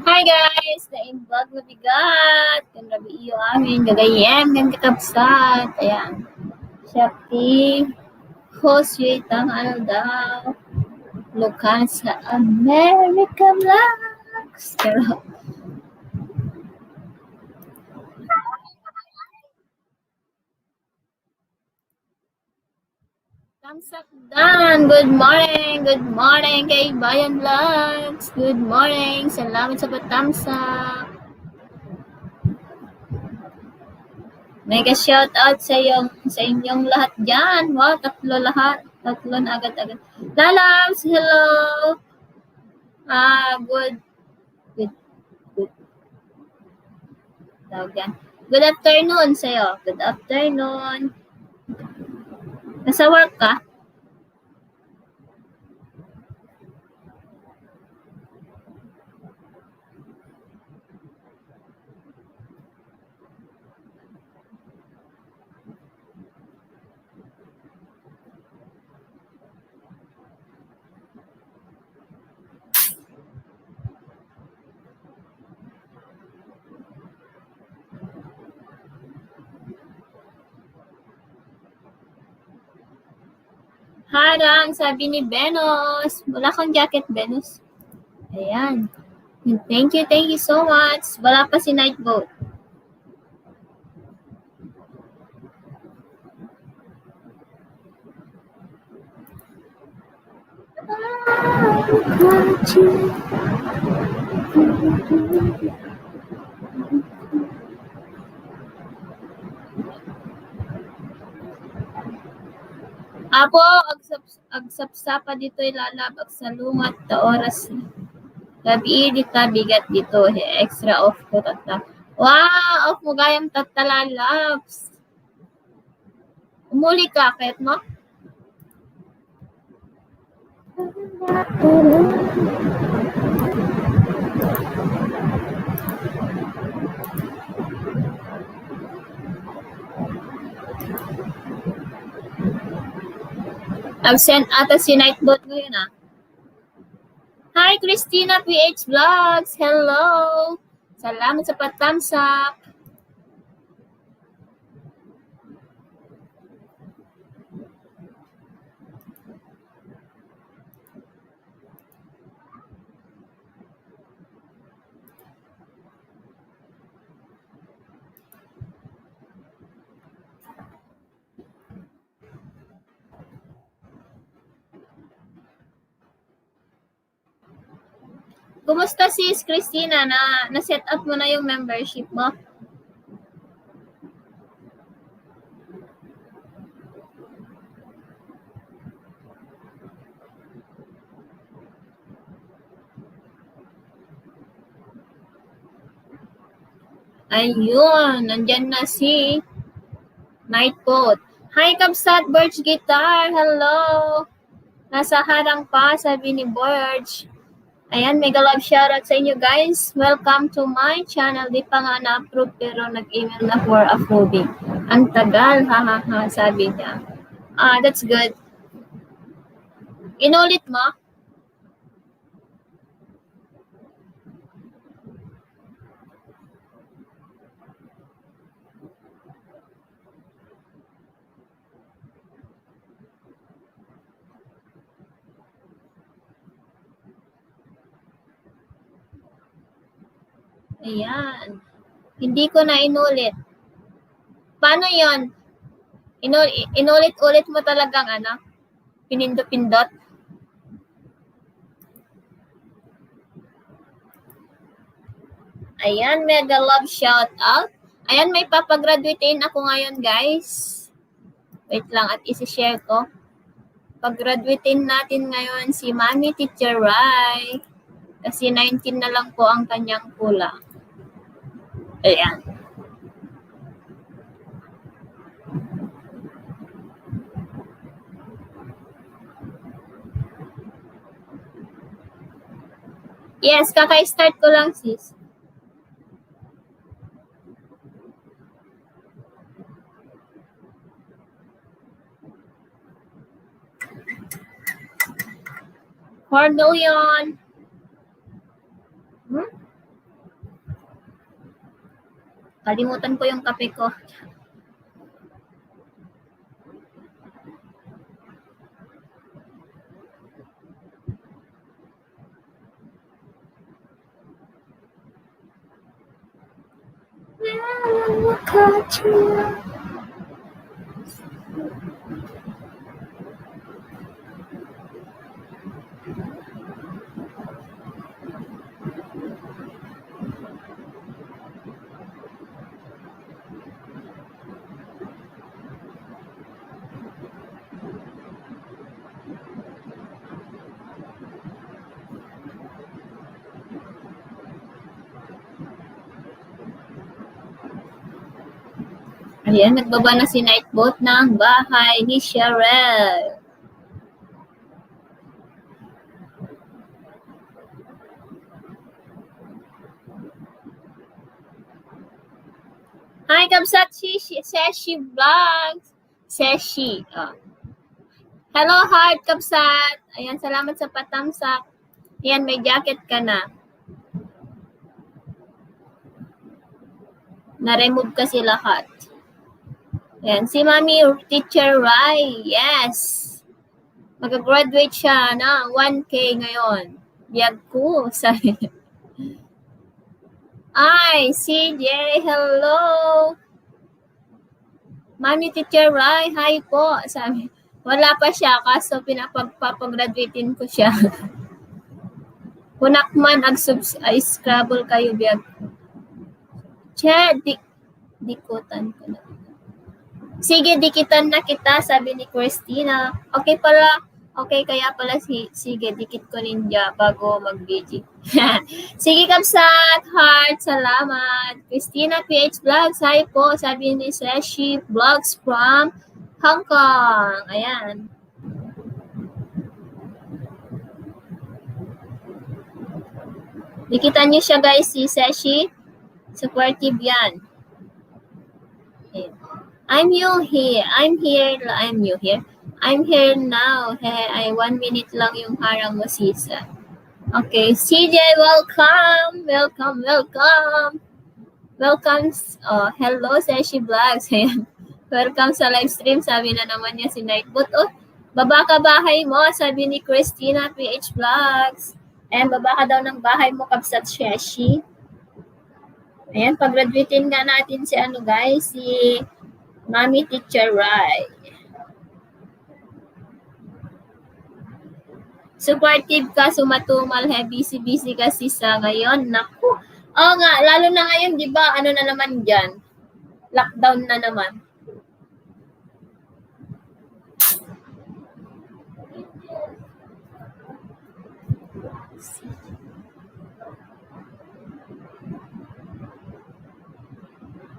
Hi guys! Na-vlog na bigat. Kan rabi iyo amin. Gagayem. Kan kakabsat. Ayan. Shakti. Host ang ano daw. Lukan sa America Vlogs. Pero, Tamsak Dan. Good morning. Good morning kay Bayan Vlogs. Good morning. Salamat sa patamsak. Mega shout out sa inyong lahat diyan. Wow, tatlo lahat. Tatlo na agad-agad. Lalabs, hello. Good. Good. Good. Tawag yan. Good afternoon sa'yo. Good afternoon. Nasa work ka? Harang, sabi ni Venus. Wala kang jacket, Venus. Ayan. Thank you so much. Wala pa si Nightboat. Apo, agsapsapa dito ilalab, agsalungat ta oras. Gabi dita bigat dito. Extra off ko tata. Wow, off mo gayam tatala loves. Umuli ka, kahit mo? Absent ata si Nightbot ngayon Hi, Christina PH Vlogs. Hello. Salamat sa patamsak. Kumusta sis Christina? Na-set up mo na yung membership mo? Ayun, nandyan na si Nightboat. Hi, Kabsat Birch Guitar. Hello. Nasa harang pa, sabi ni Birch. Ayan, mega love shoutout sa inyo guys. Welcome to my channel. Di pa nga na-approve pero nag-email na for approving. Ang tagal, hahaha, sabi niya. That's good. Inulit mo? Ayan. Hindi ko na inulit. Paano yon? Inulit-ulit mo talagang pinindot-pindot? Ayan, mega love shout out. Ayan, may papagraduatein ako ngayon, guys. Wait lang at isi-share ko. Pag-graduatein natin ngayon si Mami Teacher Rai. Kasi 19 na lang po ang kanyang kulang. Ayan. Yes, kaka-start ko lang, sis. $4 million. Kalimutan ko yung kape ko. Ayan, nagbaba na si Nightbot ng bahay ni Cheryl. Hi, Kabsat Seshi Vlogs. Seshi. Oh. Hello, Heart Kabsat. Ayan, salamat sa patamsak. Ayan, may jacket ka na. Na-remove kasi lahat. Ayan, si Mami Teacher Rai. Yes. Mag-graduate siya na 1K ngayon. Biyag ko. Sabi. Ay, CJ, hello. Mami Teacher Rai, hi po. Sabi, wala pa siya, kaso pinapag-graduatein ko siya. Kunakman, scrabble kayo, biyag. Che, dikutan ko na. Sige, dikitan na kita, sabi ni Christina. Okay pala, okay kaya pala, sige, dikit ko ninja bago mag-BG. Sige, Kabsat, Heart, salamat. Christina PH Vlogs, hi po, sabi ni Seshi Vlogs from Hong Kong. Ayan. Dikitan niyo siya, guys, si Seshi. Supportive yan. Okay. I'm new here. I'm new here. I'm here now. Hey, 1 minute lang yung harang mo, Sisa. Okay, CJ, welcome. Welcome. Oh, hello, Seshi Vlogs. Welcome sa live stream. Sabi na naman niya si Nightbot. Oh, baba ka bahay mo, sabi ni Christina PH Vlogs. Ayan, baba ka daw ng bahay mo, Kabsat Seshi. Ayan, pag-graduatein nga natin si guys, si Mami Teacher Rai. Supportive ka, sumatumal, busy kasi sa ngayon. Naku. Oo nga, lalo na ngayon, di ba, ano na naman dyan? Lockdown na naman.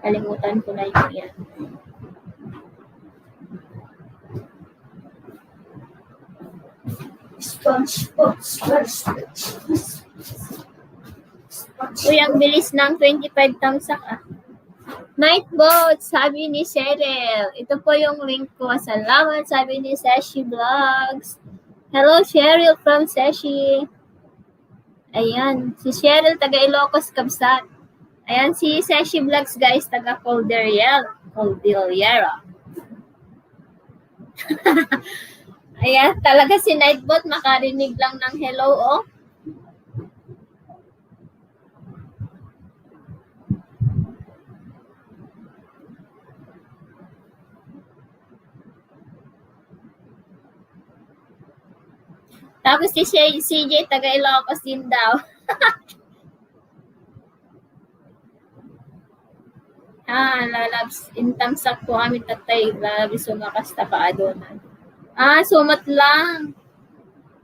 Kalimutan ko na yun yan. Uy, ang bilis ng 25 tamsak ah. Nightbot, sabi ni Cheryl. Ito po yung link ko. Salamat, sabi ni Seshi Vlogs. Hello, Cheryl from Seshi. Ayan, si Cheryl, taga Ilocos, Kabsat. Ayan, si Seshi Vlogs, guys, taga Cordillera. Ayan, talaga si Nightbot, makarinig lang ng hello, oh. Tapos si CJ, taga Ilocos din daw. Lalabs, intamsak po kami tatay, lalabis sumakas tapaadonan. Sumat lang.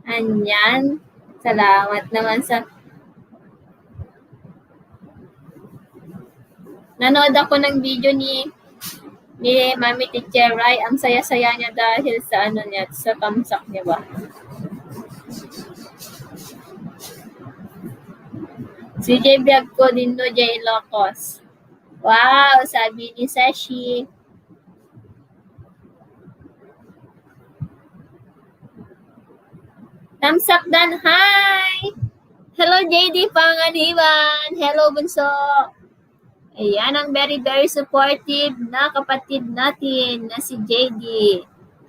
Anyan. Salamat naman sa... Nanood ako ng video ni Mami Teacher Rai. Ang saya-saya niya dahil sa niya, sa tamsak niya ba. Si J Biag ko din no, J Locos. Wow, sabi ni Seshi. Tamsak Dan, hi! Hello, JD Panganiban. Hello, Bunso. Ayan ang very, very supportive na kapatid natin na si JD.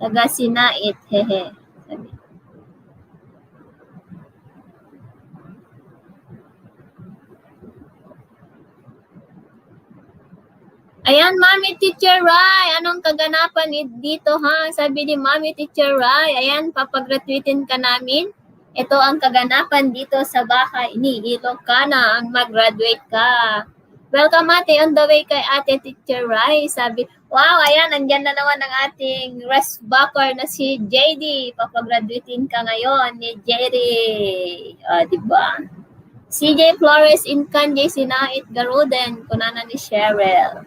Taga Sinait. Hehe. Sabi. Ayan, Mami Teacher Rai, anong kaganapan dito ha? Sabi ni Mami Teacher Rai, ayan, papagraduatin ka namin. Ito ang kaganapan dito sa bahay ni Ilocana, ang mag-graduate ka. Welcome ate, on the way kay ate Teacher Rai. Sabi, wow, ayan, andyan na naman ang ating rest backer na si JD. Papagraduatin ka ngayon ni JD. Diba? CJ Flores in Kanye, Sinait Garuden, kunana ni Cheryl.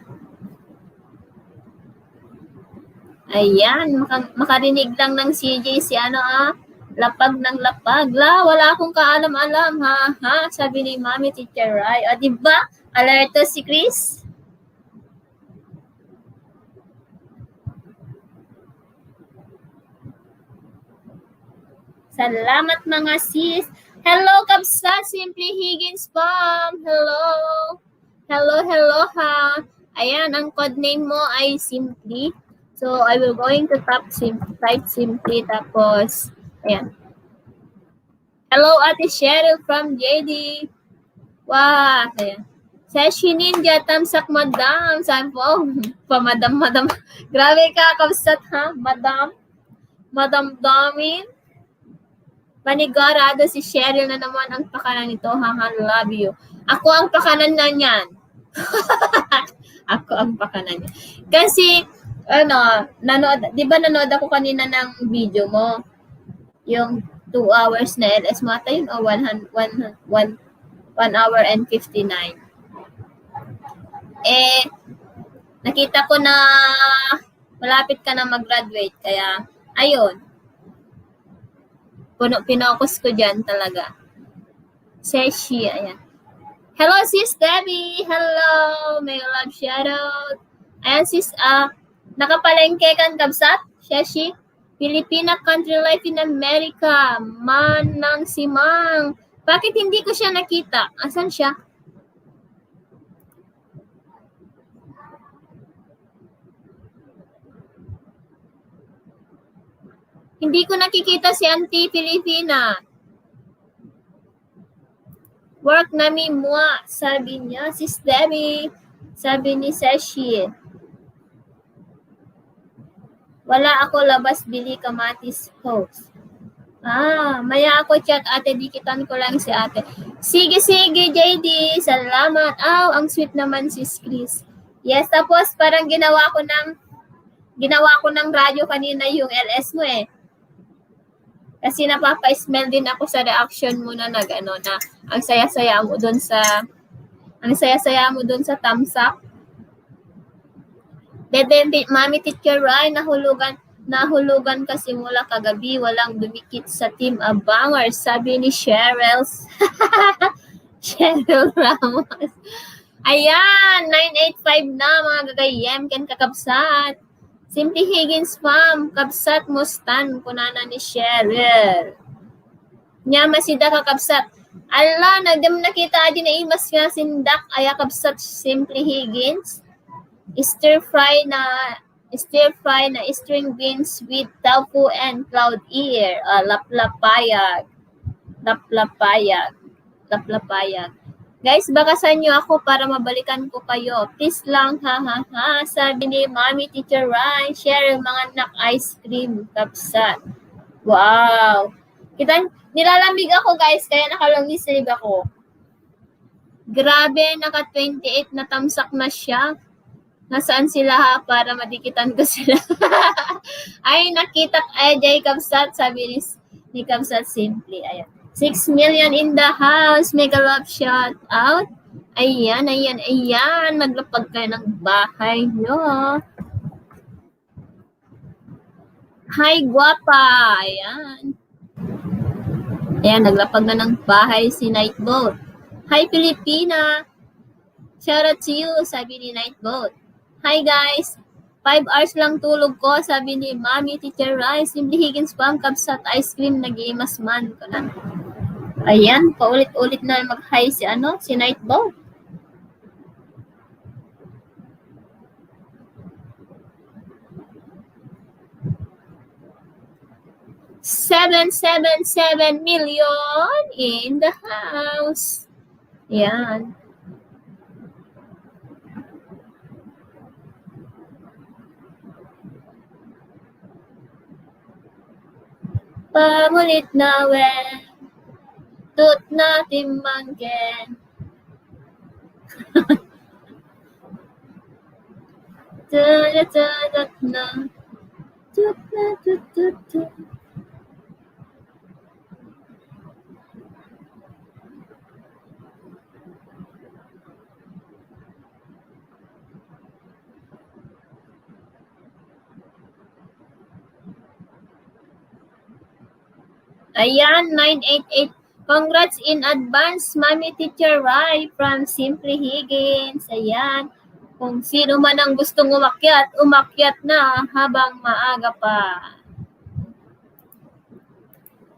Ayan, makarinig lang ng CJ si lapag ng lapag. Wala akong kaalam-alam, ha? Sabi ni Mami Teacher Rai. O, diba? Alerto si Chris? Salamat mga sis. Hello, Kabsa, Simply Higgins Bomb. Hello. Hello, ha. Ayan, ang codename mo ay Simply. So, I will going to type Simply, tapos, ayan. Hello, Ate Cheryl from JD. Wow, ayan. Seshi Ninja, tamsak madam. Saan po? Pamadam. Grabe ka, Kabsat, ha? Madam Damin. Panigurado si Cheryl na naman ang pakanan nito. Love you. Ako ang pakanan na niyan. Ako ang pakanan niya. Kasi, di ba nanood ako kanina ng video mo? Yung 2 hours na LS mo ata yun o 1 hour and 59. Nakita ko na malapit ka na mag-graduate. Kaya, ayun. Pinokus ko dyan talaga. Seshi, ayan. Hello, Sis Debbie. Hello. May love shoutout. Ayan, Sis, nakapalengke kan Kabsat, Sheshi, Filipina Country Life in America, Manang Simang. Bakit hindi ko siya nakita? Asan siya? Hindi ko nakikita si Auntie Filipina. Work nami mua, sabi niya, Sis Debbie. Sabi ni Seshi. Wala ako labas bili kamatis host. Maya ako chat ate, dikitan ko lang si ate. Sige, JD. Salamat. Ang sweet naman sis Chris. Yes, tapos parang ginawa ko ng radyo kanina yung LS mo eh. Kasi napapa-smell din ako sa reaction mo na na ang saya-saya mo doon sa thumbs up. Mami Teacher Rai, nahulugan kasi mula kagabi, walang dumikit sa Team Abangers, sabi ni Cheryl. Cheryl Ramos. Ayan, 985 na mga gagayem, ken kakabsat. Simply Higgins Farm, kabsat mustan, kunana ni Cheryl. Nya masida kakabsat. Ala, nagdam nakita adi na imas nga sindak, aya kabsat Simply Higgins. Stir fry na string beans with tofu and cloud ear. Laplapayag. Guys, bakasan nyo ako para mabalikan ko kayo. Please lang, ha. Sabi ni Mami Teacher Rai, share yung mga nak ice cream, kapsat. Wow. Nilalamig ako guys, kaya naka-long sleeve ako. Grabe, naka 28 na tamsak na siya. Nasaan sila ha para madikitan ko sila? Ay, nakita Jay Kabsat, sabi ni Kabsat Simply. Ayan. 6 million in the house. Mega love shout out. Ayan. Maglapag kayo ng bahay nyo. Hi, guwapa. Ayan, naglapag na ng bahay si Nightboat. Hi, Filipina. Shout out to you, sabi ni Nightboat. Hi guys, 5 hours lang tulog ko, sabi ni Mami Teacher Rai. Simply Higgins Farm, kabsat ice cream, nag-iimas man ko na. Ayan, paulit-ulit na mag-hi si Nightboat. 777 million in the house. Yan. Pamulit na wen, tut na timmangken. Tut na. Ayan, 988. Congrats in advance, Mami Teacher Rai from Simply Higgins. Ayan. Kung sino man ang gustong umakyat na habang maaga pa.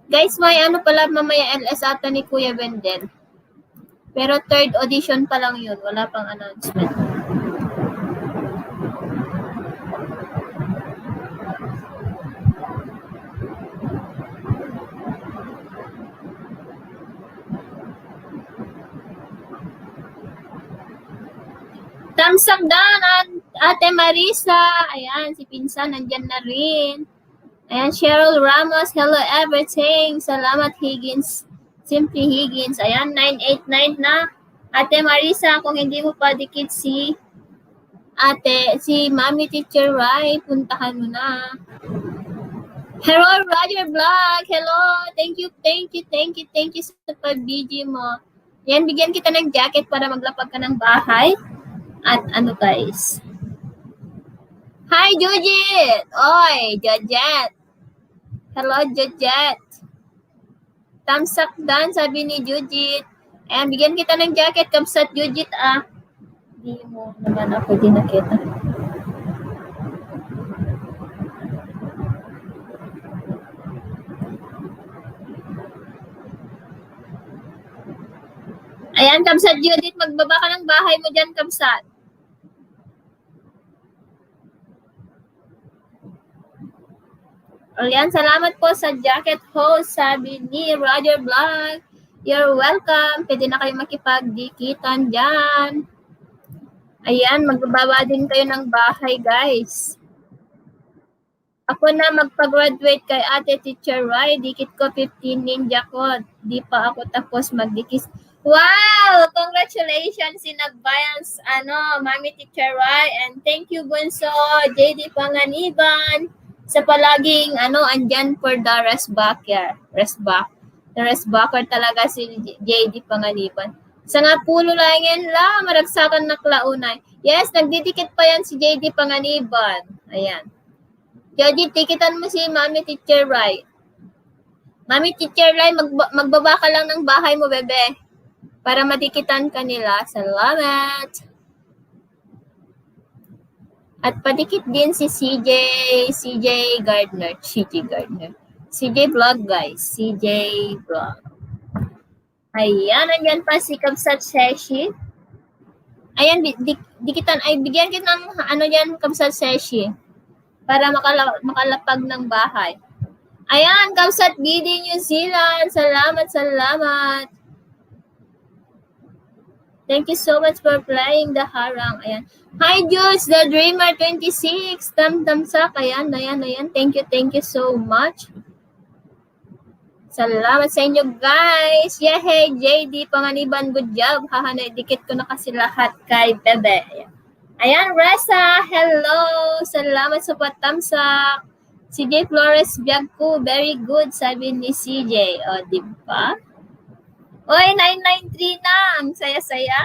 Guys, may ano pala mamaya LS ata ni Kuya Wendel. Pero third audition pa lang yun. Wala pang announcement. Thumbs up down, Ate Marisa. Ayan, si Pinsan, nandyan na rin. Ayan, Cheryl Ramos, hello everything. Salamat Higgins, Simply Higgins. Ayan, 989 na. Ate Marisa, kung hindi mo pa dikit si Mami Teacher Rai, puntahan mo na. Hello, Roger Vlog. Hello. Thank you sa pag-BG mo. Yan, bigyan kita ng jacket para maglapag ka ng bahay. At ano guys. Hi, Jujit! Oy, Jujit! Hello, Jujit! Thumbs up down, sabi ni Jujit. Ayan, bigyan kita ng jacket, kamsat Jujit ah. Hindi mo naman ako dinakita. Ayan, kamsat Judith, magbaba ka ng bahay mo dyan, kamsat. Ayan, salamat po sa jacket host, sabi ni Roger Vlog. You're welcome. Pwede na kayo makipagdikitan dyan. Ayan, magbababa din kayo ng bahay, guys. Ako na magpa-graduate kay Ate Teacher Rai. Dikit ko 15 ninja ko. Di pa ako tapos magdikis. Wow! Congratulations in advance, Mami Teacher Rai. And thank you, Bunso, JD Panganiban, sa palaging, andyan for the rest backer. The rest backer talaga si JD Panganiban. Sa nga pulo lang yan la, maragsakan na klaunay. Yes, nagdidikit pa yan si JD Panganiban. Ayan. JD, tikitan mo si Mami Teacher Rai. Mami Teacher Rai, magbaba ka lang ng bahay mo, bebe. Para madikitan ka nila. Salamat. At padikit din si CJ Gardner. CJ Vlog, guys. CJ Vlog. Ayan, nandyan pa si Kamsat Seshi. Ayan, bigyan kita ng yan, Kamsat Seshi. Para makalapag ng bahay. Ayan, Kamsat BD New Zealand. Salamat. Thank you so much for playing the harang. Ayan. Hi, Jules, the Dreamer 26. Thumbs up. Ayan. Thank you so much. Salamat sa inyo, guys. Yehey, JD Panganiban, good job. Hahanay, dikit ko na kasi lahat kay Bebe. Ayan, Reza, hello. Salamat sa thumbs up. CJ Flores, vlog ko, very good, sabi ni CJ. O, diba? Oy, 993 na. Ang saya-saya.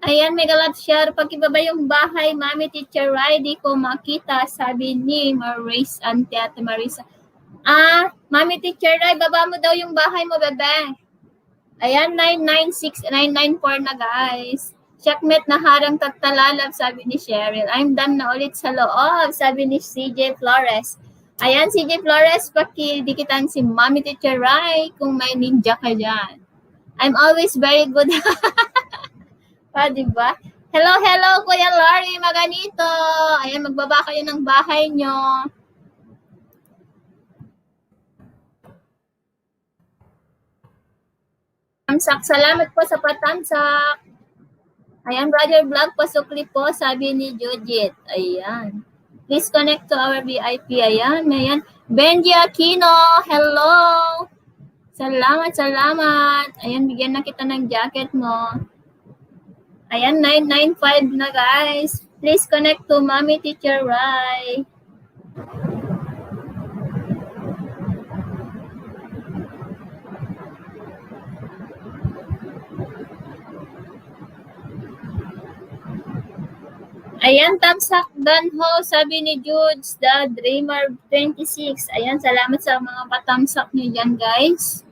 Ayan, mega love share. Pag-ibaba yung bahay, Mami Teacher Rai, di ko makita, sabi ni Ate Marisa. Mami Teacher Rai, baba mo daw yung bahay mo, bebe. Ayan, 996, 994 na guys. Checkmate na harang tagtalalab, sabi ni Cheryl. I'm done na ulit sa loob, sabi ni CJ Flores. Ayan, CJ Flores, pakidikitan si Mommy Teacher Rai kung may ninja ka dyan. I'm always very good. Diba? Hello, hello, Kuya Larry, maganito. Ayan, magbaba kayo ng bahay nyo. Tamsak, salamat po sa patamsak. Ayan, Brother Vlog, pasukli po, sabi ni Judith. Ayan. Please connect to our VIP. Ayan, ayan. Benji Aquino, hello. Salamat, salamat. Ayan, bigyan na kita ng jacket mo. Ayan, 995 na guys. Please connect to Mommy Teacher Rai. Ayan, tamsak dan ho, sabi ni Judes, the Dreamer 26. Ayan, salamat sa mga patamsak niyo dyan, guys.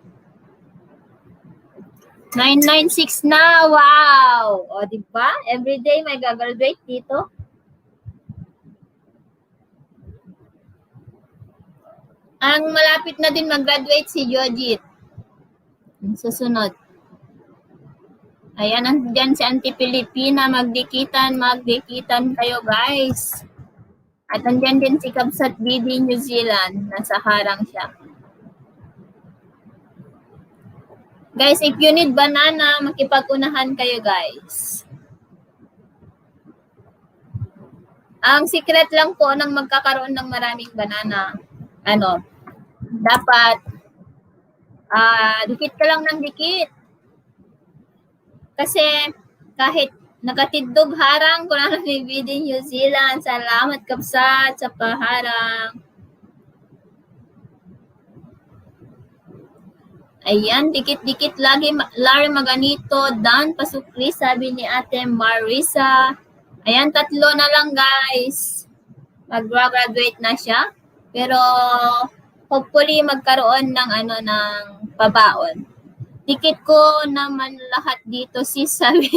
996 na, wow! O, diba? Everyday may gagraduate dito. Ang malapit na din mag-graduate si Jojit. Susunod. Ayan, andyan si Auntie Pilipina, magdikitan kayo guys. At andyan din si Kabsat BD New Zealand, nasa harang siya. Guys, if you need banana, makipag-unahan kayo guys. Ang secret lang po ng magkakaroon ng maraming banana, dapat dikit ka lang ng dikit. Kasi kahit nakatidog harang kung ano may BD New Zealand, salamat Kabsat sa paharang. Ayan, dikit-dikit lagi, Larry maganito, Dan pasukli, sabi ni Ate Marisa. Ayan, 3 na lang guys. Mag-graduate na siya. Pero hopefully magkaroon ng ng pabaon. Dikit ko naman lahat dito, sis, sabi.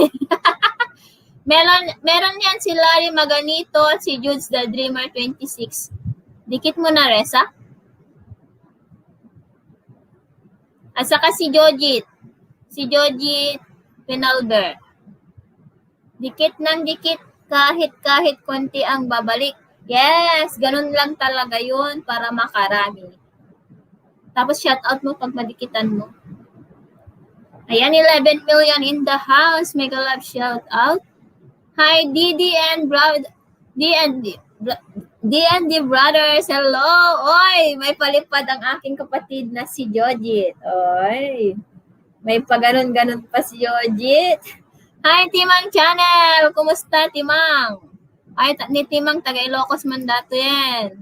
meron yan si Larry Maganito at si Judes the Dreamer 26. Dikit mo na, Reza. At saka si Jojit. Si Jojit Penalber. Dikit ng dikit, kahit konti ang babalik. Yes, ganun lang talaga yun para makarami. Tapos shoutout mo pag madikitan mo. Ayan, 11 million in the house. Mega love shout out. Hi, D&D brothers. Hello. Oy, may palipad ang aking kapatid na si Jojit. Oy, may paganon-ganon pa si Jojit. Hi, Timang Channel. Kumusta, Timang? Ay, ni Timang, taga Ilocos man dato yan.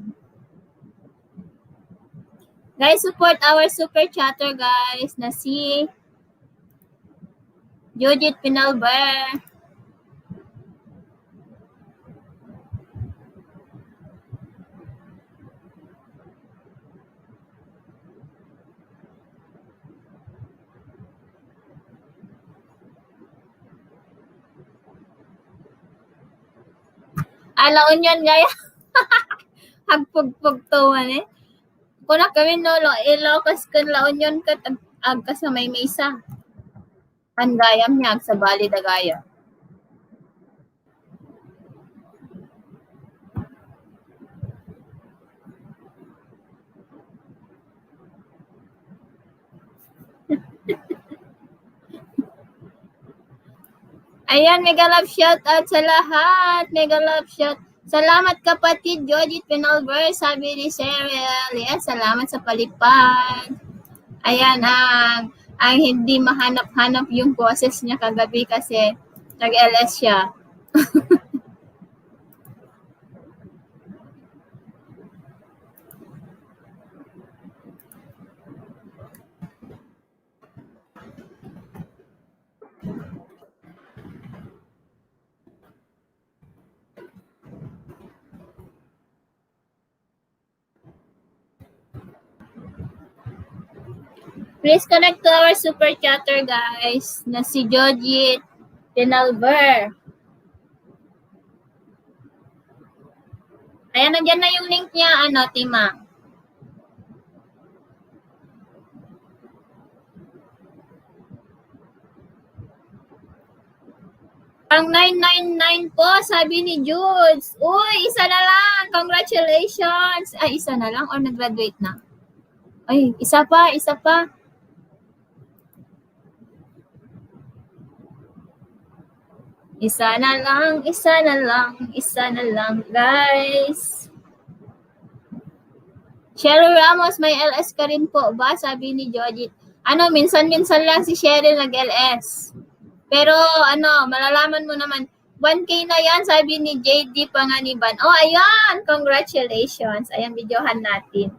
Guys, support our super chatter, guys, na si Jojit Pinalber. Alaon yan, gaya. Hagpugpug to man eh. Kung na kami no, Ilocos kan laon yun ka, agka sa may mesa. Ang gayam niya, sa bali da gaya. Ayan, mega love shout out sa lahat. Mega love shout. Salamat kapatid Jojit Penalver, sabi ni Cheryl. Yes, salamat sa palipad. Ayan, ang hindi mahanap-hanap yung boses niya kagabi kasi nag-LS siya. Please connect to our super chatter, guys, na si Jojit Penalver. Ayan, nandiyan na yung link niya, Timang. Ang 999 po, sabi ni Judes. Uy, isa na lang. Congratulations. Ay, isa na lang or nag-graduate na? Ay, isa pa. Isa na lang, guys. Cheryl Ramos, may LS ka rin po ba? Sabi ni Jojit. Minsan-minsan lang si Cheryl nag-LS. Pero malalaman mo naman, 1K na yan, sabi ni JD Panganiban. Oh, ayan! Congratulations! Ayan, videohan natin.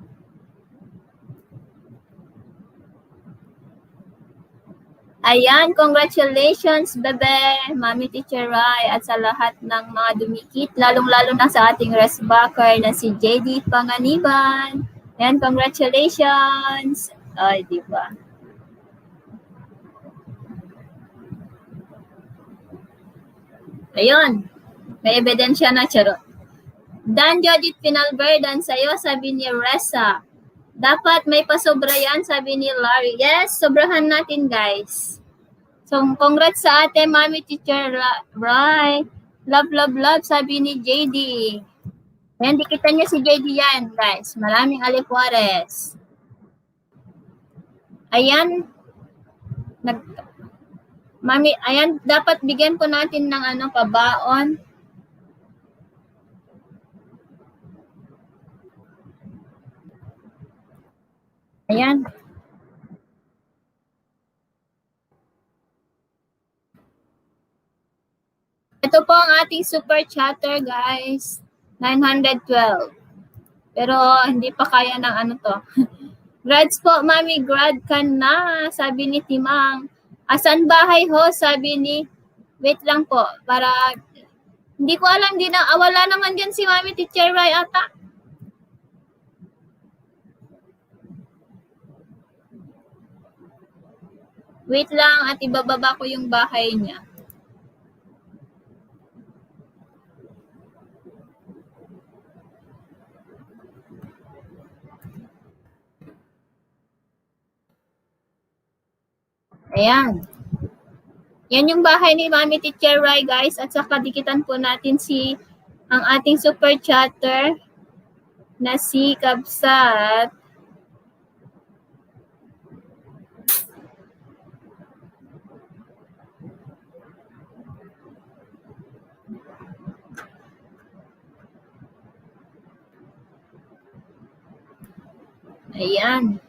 Ayan, congratulations, bebe, Mami Teacher Rai, at sa lahat ng mga dumikit, lalong-lalo na sa ating resbacker na si JD Panganiban. Ayan, congratulations! Ay, di ba? Ayun, may ebidensya na, charot. Dan Jojit Pinalver, dan sa'yo, sabi ni Ressa. Dapat may pasobra yan, sabi ni Larry. Yes, sobrahan natin, guys. So, congrats sa ate, Mami Teacher Rai. Love, sabi ni JD. Ayan, dikitan niyo si JD yan, guys. Maraming alipuares. Ayan, Mami, ayan, dapat bigyan po natin ng pabaon. Ayan. Ito po ang ating super chatter, guys. 912. Pero hindi pa kaya ng to. Grads po, Mami, grad ka na, sabi ni Timang. Asan bahay ho, sabi ni, wait lang po, para, hindi ko alam, wala naman dyan si Mami Teacher Rai ata. Wait lang at ibababa ko yung bahay niya. Ayan. Yan yung bahay ni Mami Teacher Rai, guys. At saka dikitan po natin ang ating super chatter na si Kabsat. Ayan.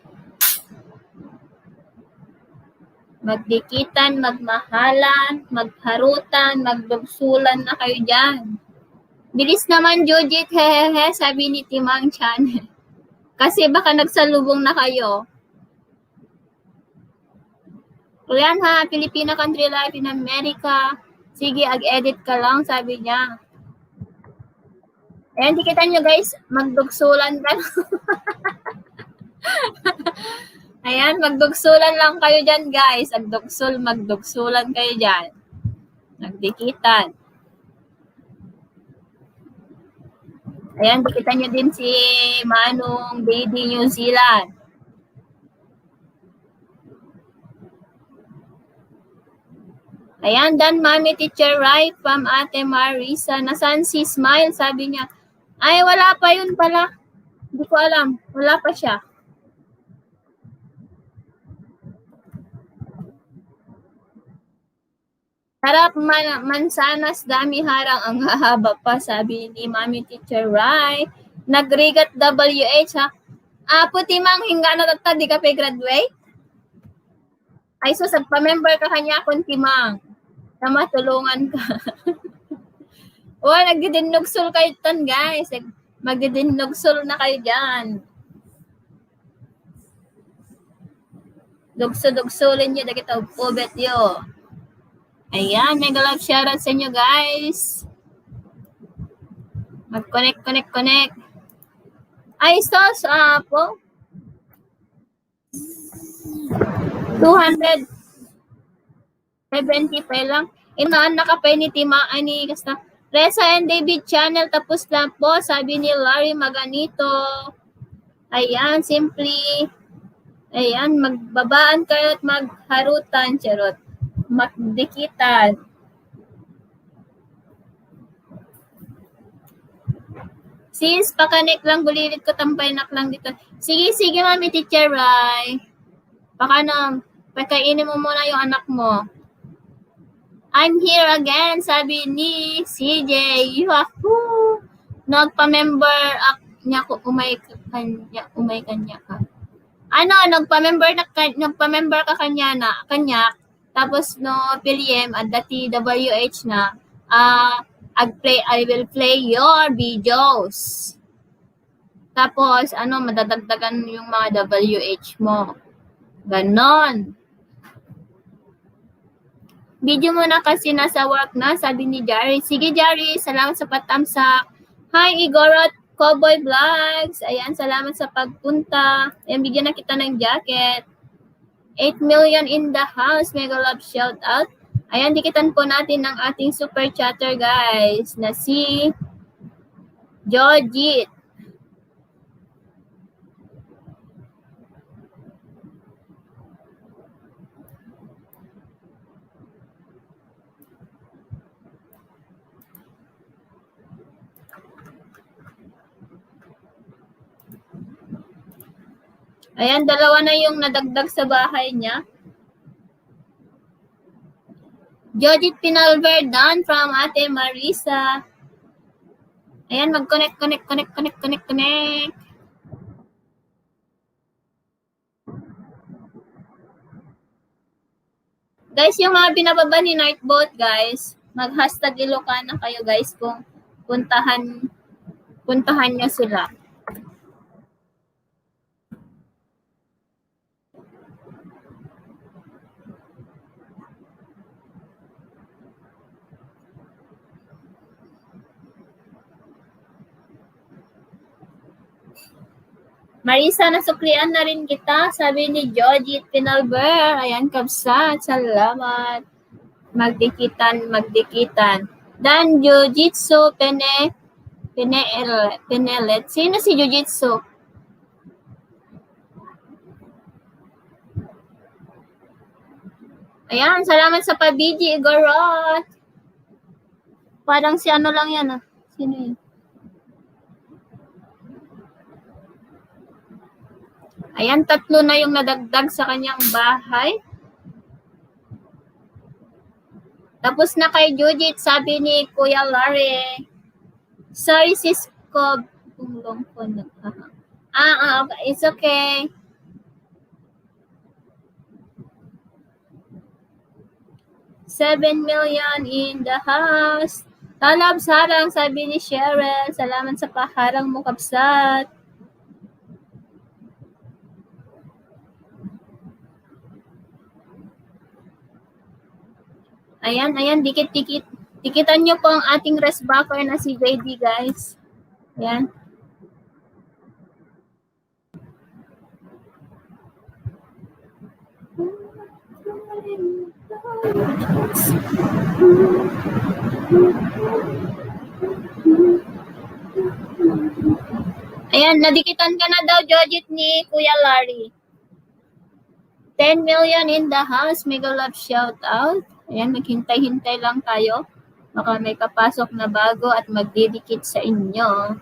Magdikitan, magmahalan, magharutan, magdugsulan na kayo dyan. Bilis naman, Jujit, hehehe, sabi ni Timang Chan. Kasi baka nagsalubong na kayo. Yan ha, Filipina Country Life in America. Sige, ag-edit ka lang, sabi niya. Ayan, dikitan nyo guys, magdugsulan ka. Ayan, magdugsulan lang kayo dyan, guys. Magdugsulan kayo dyan. Nagdikitan. Ayan, dikitan nyo din si Manong Baby New Zealand. Ayan, dan Mami Teacher Rai from Ate Marisa. Nasaan si Smile? Sabi niya. Ay, wala pa yun pala. Hindi ko alam. Wala pa siya. Harap mansanas, dami harang, ang hahaba pa, sabi ni Mami Teacher Rai. Nagrigat WH, ha? Puti mang hinga na tata, di ka pa graduate? Ay, so, sagpa-member ka kanya kung timang. Na matulungan ka. O, nagdidinugsul kayo tan, guys. Magdidinugsul na kayo dyan. Dugso-dugsulin nyo, dagit ang ubet yo. Ayan, mega love shoutout sa inyo, guys. Mag-connect. Ay, sos, po. 270 pa lang. Inaan na ka pa ni Timaan ni Kasta. Reza and David channel tapos lang po, sabi ni Larry Maganito. Ayan, simply. Ayan, magbabaan kayo at magharutan, charot. Magdikitan. Sis, pakanik lang, bulilit ko, tampaynak lang dito. Sige, mami, teacher Rai. Baka na, pakainin mo muna yung anak mo. I'm here again, sabi ni CJ. Yahoo! Nagpa-member niya ko, umay kanya ka. Ano, nagpa-member ka kanya, tapos no, PLM, at dati WH na, I will play your videos. Tapos, madadagdagan yung mga WH mo. Ganon. Video mo na kasi nasa work na, sabi ni Jari. Sige, Jari, salamat sa patamsak. Hi, Igorot Cowboy Vlogs. Ayan, salamat sa pagpunta. Ayan, bigyan na kita ng jacket. 8 million in the house. Mega love shout out. Ayan, dikitan po natin ng ating super chatter, guys, na si Jojit. Ayan, dalawa na yung nadagdag sa bahay niya. Jojit Pinalverdan from Ate Marisa. Ayan, mag-connect. Guys, yung mga binababa ni Nightbot, guys, mag-hashtag Ilocana kayo, guys, kung puntahan niyo sila. Marisa, nasuklian na rin kita, sabi ni Jojit Pinalver. Ayan, kabsat, salamat. Magdikitan. Dan Jiu-Jitsu Penelet. Sino si Jiu-Jitsu? Ayan, salamat sa pabiji, Igorot. Parang si ano lang yan, ah. Sino yun? Ayan, 3 na yung nadagdag sa kanyang bahay. Tapos na kay Jujit, sabi ni Kuya Larry. Sorry, sis ko. Okay. It's okay. $7 million in the house. Talab sarang, sabi ni Cheryl. Salamat sa paharang mo, kapsat. Ayan, dikit. Dikitan nyo po ang ating rest buffer na si JD, guys. Ayan. Ayan, nadikitan ka na daw, Jojit, ni Kuya Larry. 10 million in the house. Mega love shout out. Ayan, maghintay-hintay lang tayo. Baka may kapasok na bago at magdidikit sa inyo.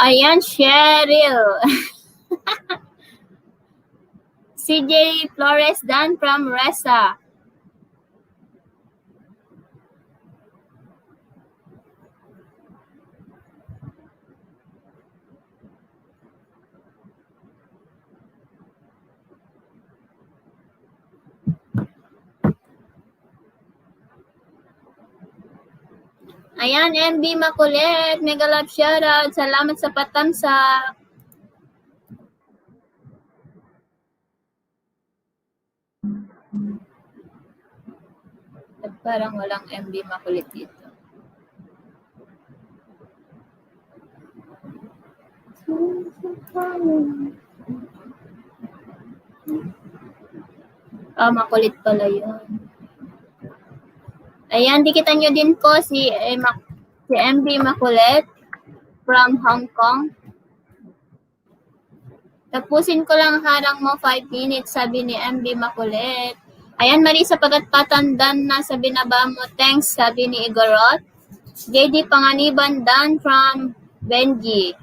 Ayan, Cheryl. CJ Flores Dan from Reza. Ayan, MB Makulit. Mega love shoutout. Salamat sa patamsak. Parang walang MB makulit dito. Makulit pala yun. Ayan, dikitan nyo din po si MB Makulit from Hong Kong. Tapusin ko lang harang mo 5 minutes, sabi ni MB Makulit. Ayan, Marisa, pagkat patandan na sa binaba mo, thanks, sabi ni Igorot. JD Panganiban Dan from Benji.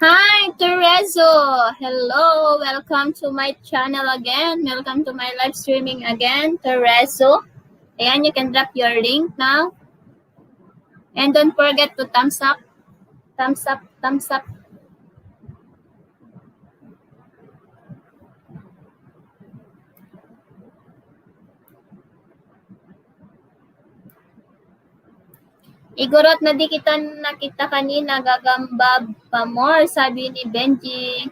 Hi, Terezo! Hello! Welcome to my channel again. Welcome to my live streaming again, Terezo. Ayan, you can drop your link now. And don't forget to thumbs up. Thumbs up, thumbs up. Igorot na di kita nakita kanina, gagamba pa more, sabi ni Benji.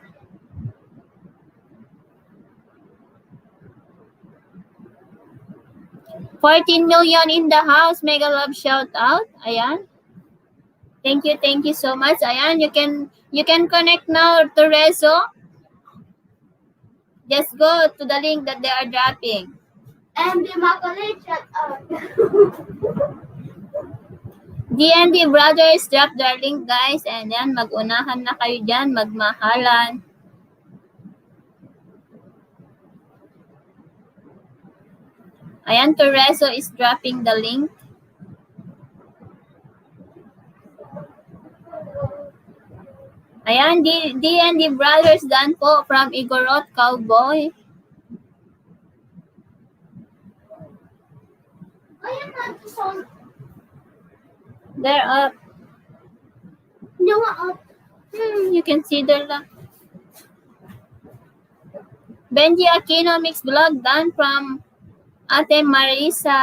$14 million in the house. Mega love shout out. Ayan. Thank you so much. Ayan, you can connect now to Rezo. Just go to the link that they are dropping. And the Macaulay shut up. D&D Brothers, drop their link, guys. And yan, mag-unahan na kayo dyan, magmahalan. Ayan, Terezo is dropping the link. Ayan, D&D Brothers dan po from Igorot Cowboy. Ayan na, song. They're up. No, up. You can see their lang. Benji Aquino Mix Vlog done from Ate Marisa.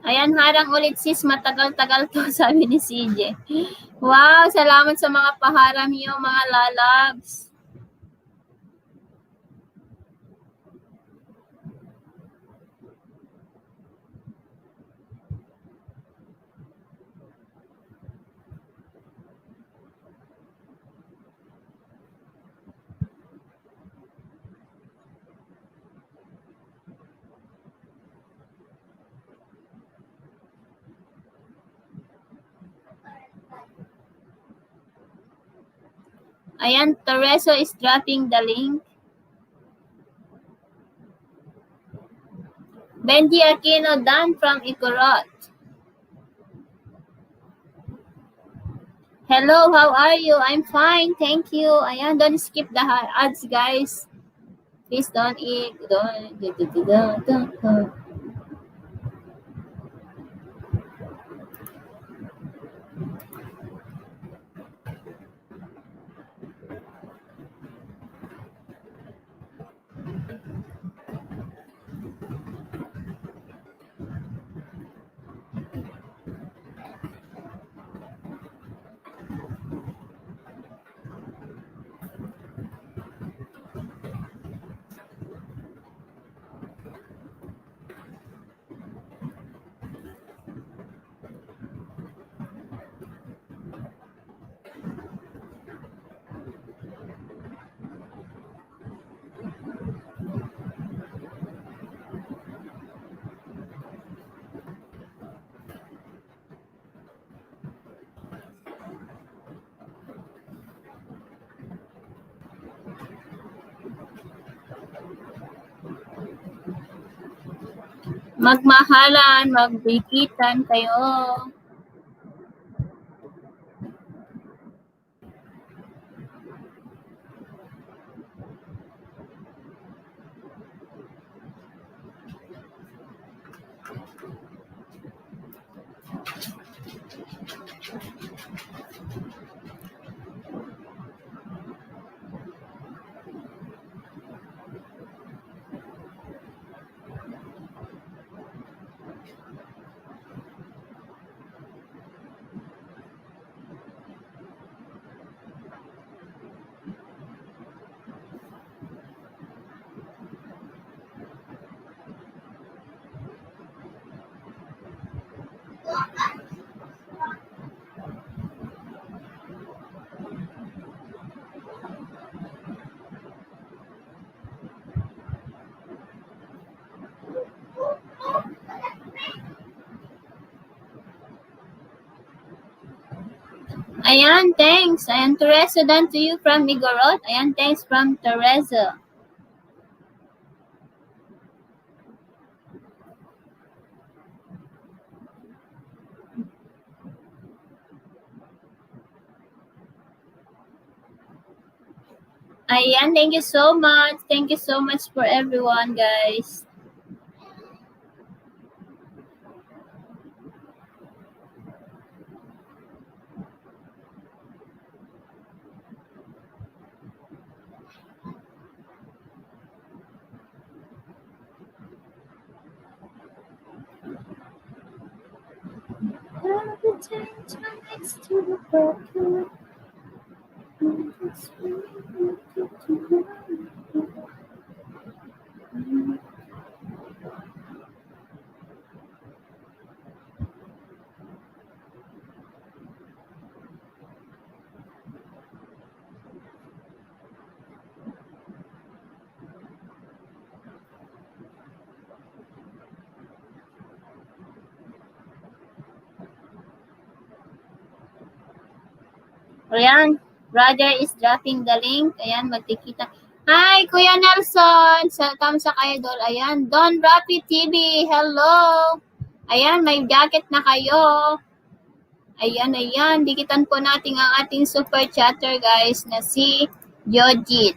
Ayan, harang ulit sis, matagal-tagal to, sabi ni CJ. Wow, salamat sa mga paharam niyo, mga lalabs. Ayan, Terezo is dropping the link. Benji Aquino Dan from Igorot. Hello, how are you? I'm fine, thank you. Ayan, don't skip the ads, guys. Please don't eat. Don't. Magmahalan, magbikitan kayo. Ayan, thanks. Ayan, Teresa, done to you from Igorot. Ayan, thanks from Teresa. Ayan, thank you so much. Thank you so much for everyone, guys. Ayan, brother is dropping the link. Ayan, magkikita. Hi, Kuya Nelson. Kamsa kayo doon. Ayan, Don Rapi TV. Hello. Ayan, may jacket na kayo. Ayan. Dikitan po natin ang ating super chatter, guys, na si Jojit.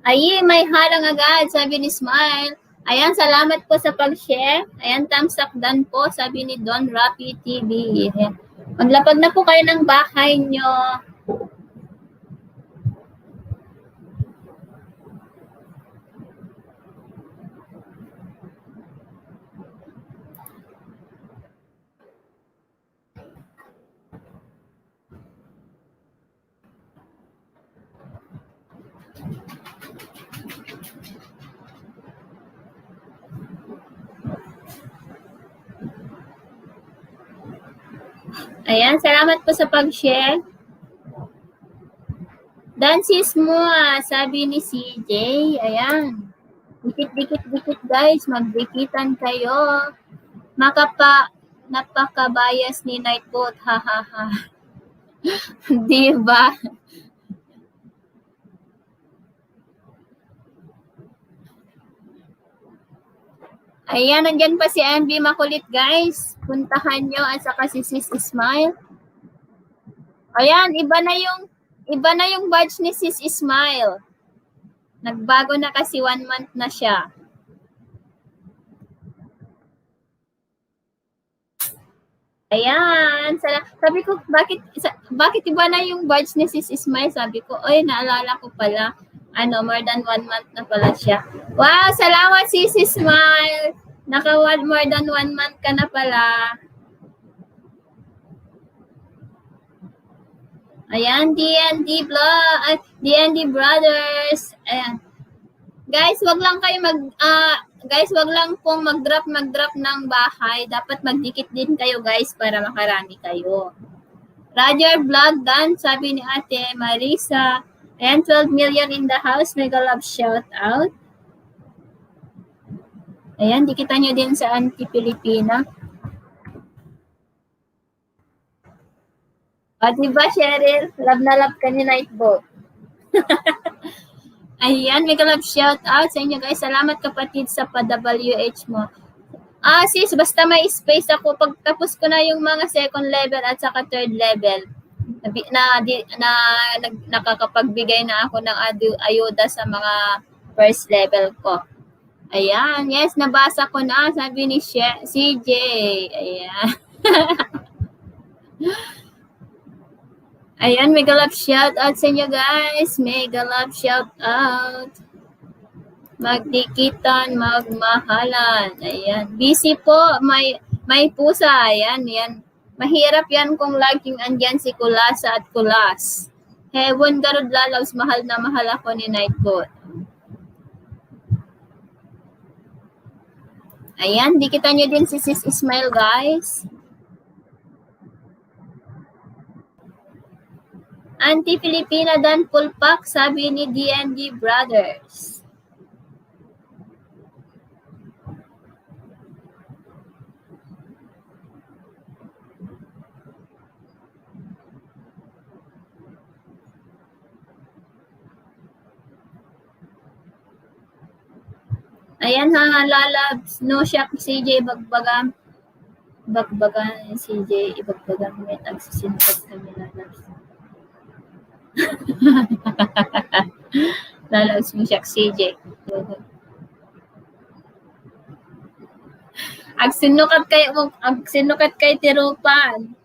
Ay, may harang agad, sabi ni Smile. Ayan, salamat po sa pag-share. Ayan, thumbs up dan po, sabi ni Don Rapi TV. Ayan. Maglapag na po kayo ng bahay nyo. Ayan, salamat po sa pag-share. Dances mo, sabi ni CJ. Ayan. Dikit, guys. Magdikitan kayo. Napaka-bias ni Nightbot. Ha. Diba? Ayan, nandyan pa si MB Makulit, guys. Puntahan nyo at saka si Sis Smile. Ayan, iba na yung badge ni Sis Smile. Nagbago na kasi 1 month na siya. Ayan, sabi ko, bakit iba na yung badge ni Sis Smile? Sabi ko, oy, naalala ko pala. More than 1 month na pala siya. Wow, salamat Sis Smile. More than 1 month ka na pala. Ayan, DND Brothers. Ayan. Guys, wag lang pong mag-drop ng bahay. Dapat magdikit din kayo, guys, para makarami kayo. Roger Vlog done, sabi ni Ate Marisa. Ayan, 12 million in the house. Mega love shout out. Ayan, dikitan nyo din sa Anti-Pilipina. O, diba, Cheryl? Love na love ka ni Nightbot. Ayan, mega love shout out sa inyo, guys. Salamat, kapatid, sa pa-WH mo. Sis, basta may space ako. Pagtapos ko na yung mga second level at saka third level, nakakapagbigay na ako ng ayuda sa mga first level ko. Ayan, yes, nabasa ko na, sabi ni CJ. Ayan. Ayan, mega love shout out sa inyo, guys. Mega love shout out. Magdikitan, magmahalan. Ayan. Busy po, may pusa. Ayan. Mahirap yan kung laging andyan si Kulasa at Kulas. Heaven, Garud Lalaws, mahal na mahal ako ni Nightbot. Ayan, dikitan nyo din si Sis Ismail, guys. Anti-Filipina dan Pulpak, sabi ni DND Brothers. Ayan ha, lalabs. No shock CJ, bagbagan. Bagbagan CJ, ibagbagan mo yung agsisintat kami lalabs. Lalabs mo shock CJ. Agsinukat kay Tirupan.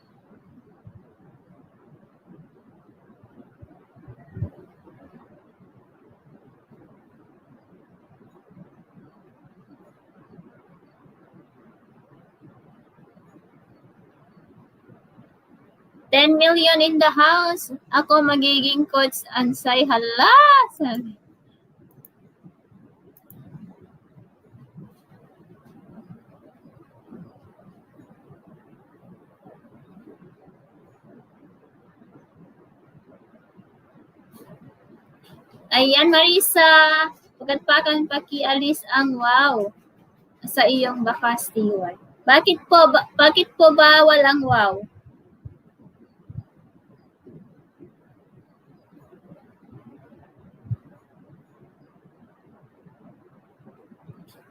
$10 million in the house. Ako magiging coach Ansay. Hala! Sabi. Ayan, Marisa. Pagkatpakan pakialis ang wow sa iyong bakas, TY. Bakit po bawal ang wow?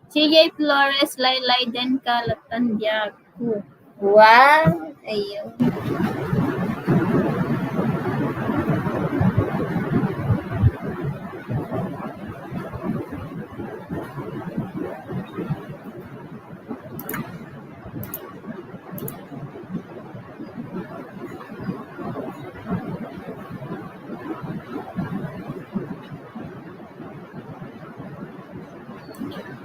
CJ Flores, Laylay Den Kalatandya. Wow! Ayun.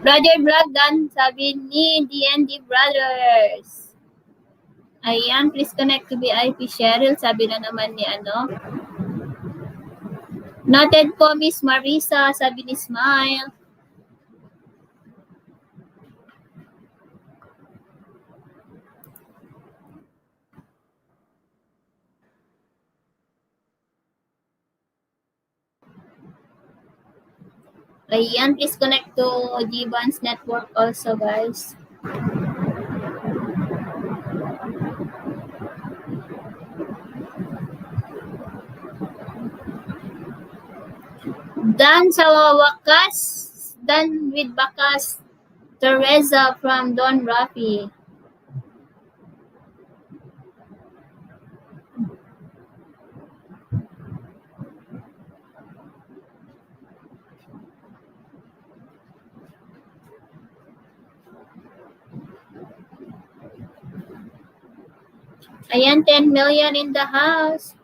Brother Bragdan, sabi ni D&D Brothers. Ayan, please connect to VIP Cheryl, sabi na naman ni ano. Noted po, Miss Marisa, sabi ni Smile. Ayan, please connect to G-Bonds Network also, guys. Dan sa wakas, Dan with Bakas, Teresa from Don Rafi. Ayan, 10 million in the house.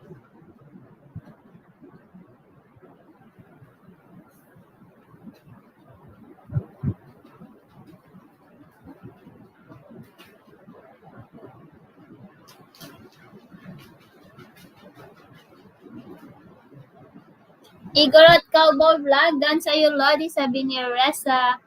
Igor at Cowboy Vlog, Dan sa'yo, Lodi, sabi ni Reza.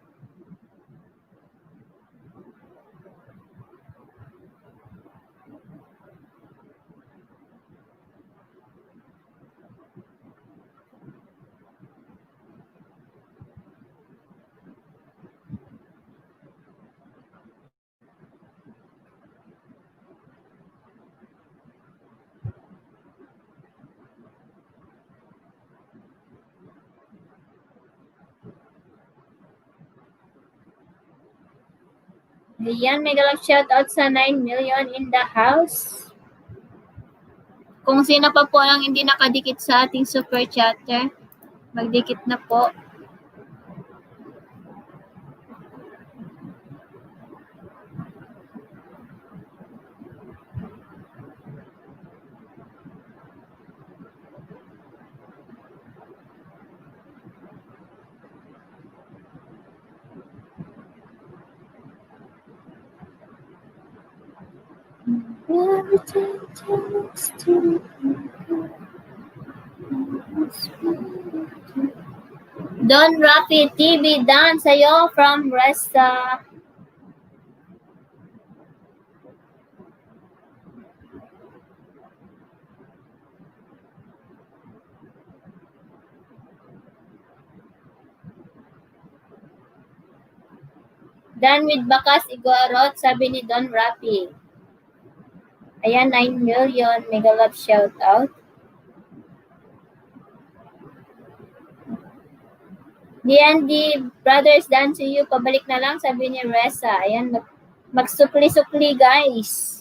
Ayan, mega love shoutout sa 9 million in the house. Kung sino pa po ang hindi nakadikit sa ating super chatter, magdikit na po. Don Rafi TV, Dan sa'yo from Resta. Dan with Bakas Igorot, sabi ni Don Rafi. Ayan, 9 million. Mega love shout out. D&D Brothers done to you. Pabalik na lang, sabi ni Reza. Ayan, magsukli-sukli guys.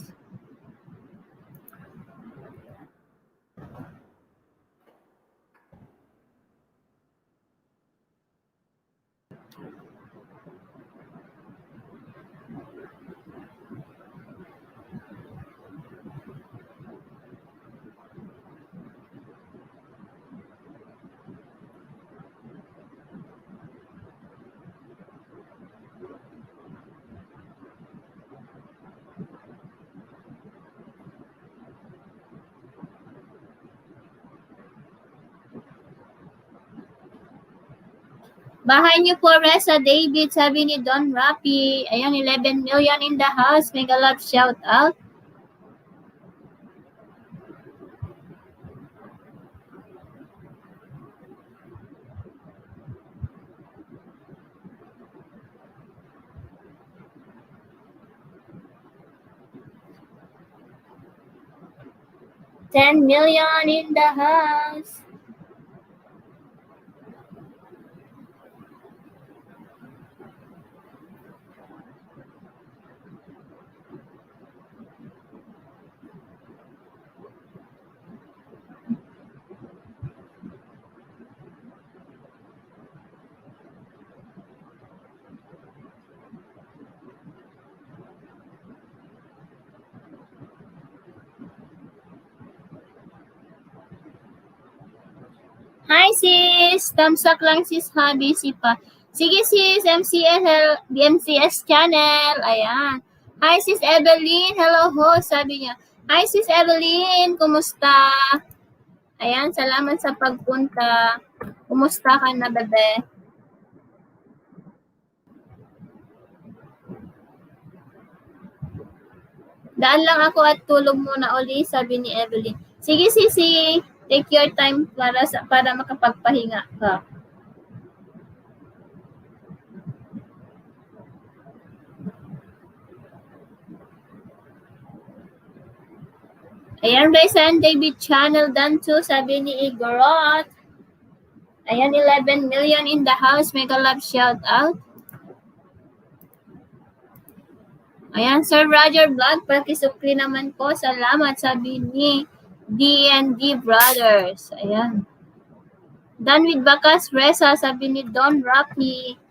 Bahay niyo po, Reza David, sabi ni Don Rapi. Ayan, 11 million in the house. Mega love shout out. $10 million in the house. Hi sis! Thumbs up lang sis ha, busy pa. Sige sis, MCS channel. Ayan. Hi sis Evelyn, hello ho, sabi niya. Hi sis Evelyn, kumusta? Ayan, salamat sa pagpunta. Kumusta ka na, bebe? Daan lang ako at tulog muna uli, sabi ni Evelyn. Sige sisi, take your time para makapagpahinga ka. Ayan, Reza and David channel done too, sabi ni Igorot. Ayan, 11 million in the house. Mega love shout out. Ayan, Sir Roger Vlog, pakisukli naman po. Salamat, sabi ni D&D Brothers. Ayan. Done with Bakas Reza, sabi ni Don Rocky.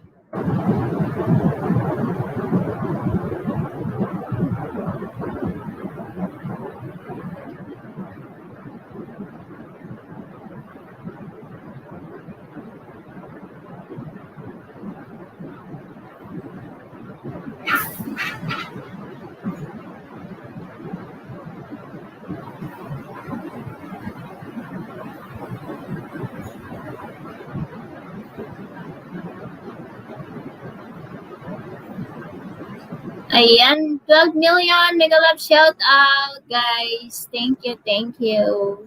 Ayan, 12 million. Mega love shout out, guys. Thank you, thank you.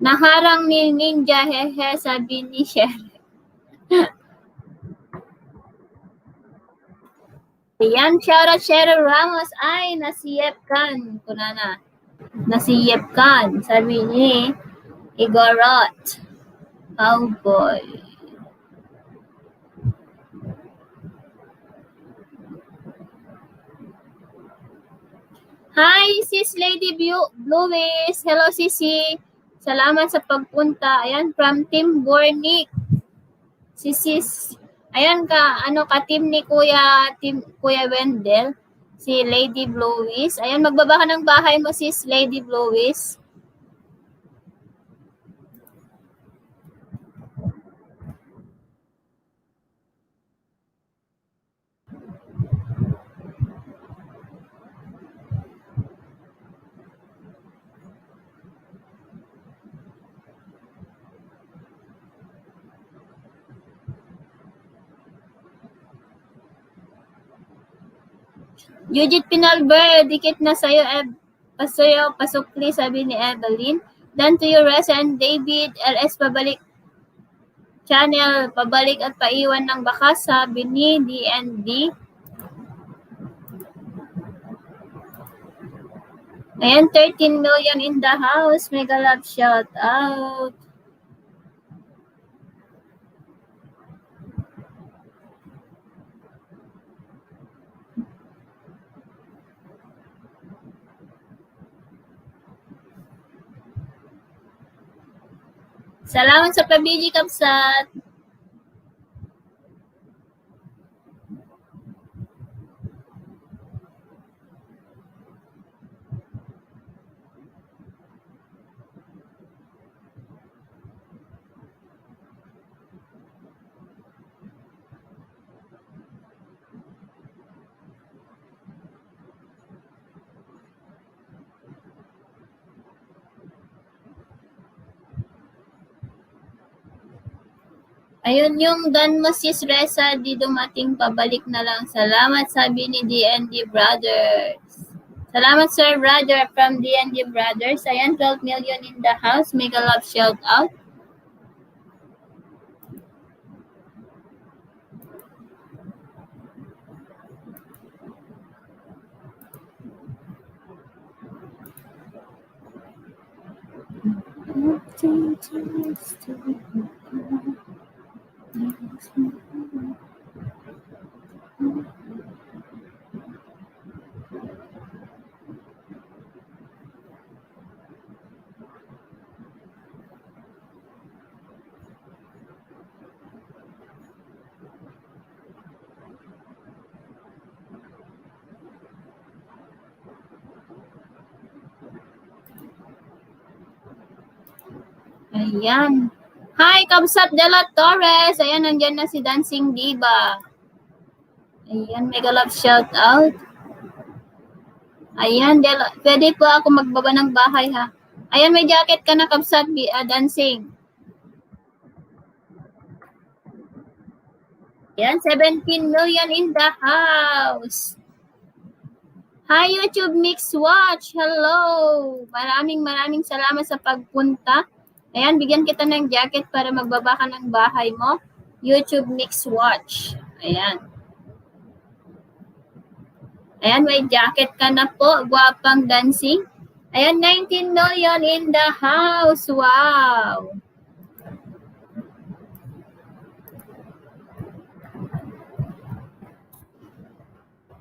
Naharang ni Ninja, hehe, sabi ni Sherry. Ayan, shout out Sherry Ramos. Ay, nasiyepkan. Kunana. Nasiyepkan, sabi ni Igorot. Oh boy. Hi, sis Lady Blues. Hello, sisi. Salamat sa pagpunta. Ayan, from Team Bornik. Sis. Ayan ka-team ni Kuya Wendell. Si Lady Blues. Ayan, magbaba ka ng bahay mo, sis Lady Blues. Judith Pinalber, dikit na sa'yo, pasukli, sabi ni Evelyn. Done to you, Reza and David, LS pabalik channel, pabalik at paiwan ng bakas, sabi ni D&D. Ayan, 13 million in the house. Mega love shout out. Salamat sa pabiji, Kapsat. Ayun yung done mo, sis Reza, di dumating, pabalik na lang. Salamat, sabi ni DND Brothers. Salamat, Sir Brother from DND Brothers. Ayan, 12 million in the house. Mega love shout out. Ayan. Hi, Kabsat de la Torres. Ayan, nandyan na si Dancing Diva. Ayan, mega love shout out. Ayan, pwede po ako magbaba ng bahay, ha. Ayan, may jacket ka na, Kabsat, Dancing. Ayan, 17 million in the house. Hi, YouTube Mix Watch. Hello. Maraming salamat sa pagpunta. Ayan, bigyan kita ng jacket para magbaba ka ng bahay mo. YouTube Mix Watch. Ayan. Ayan, may jacket ka na po. Guwapang Dancing. Ayan, 19 million in the house. Wow.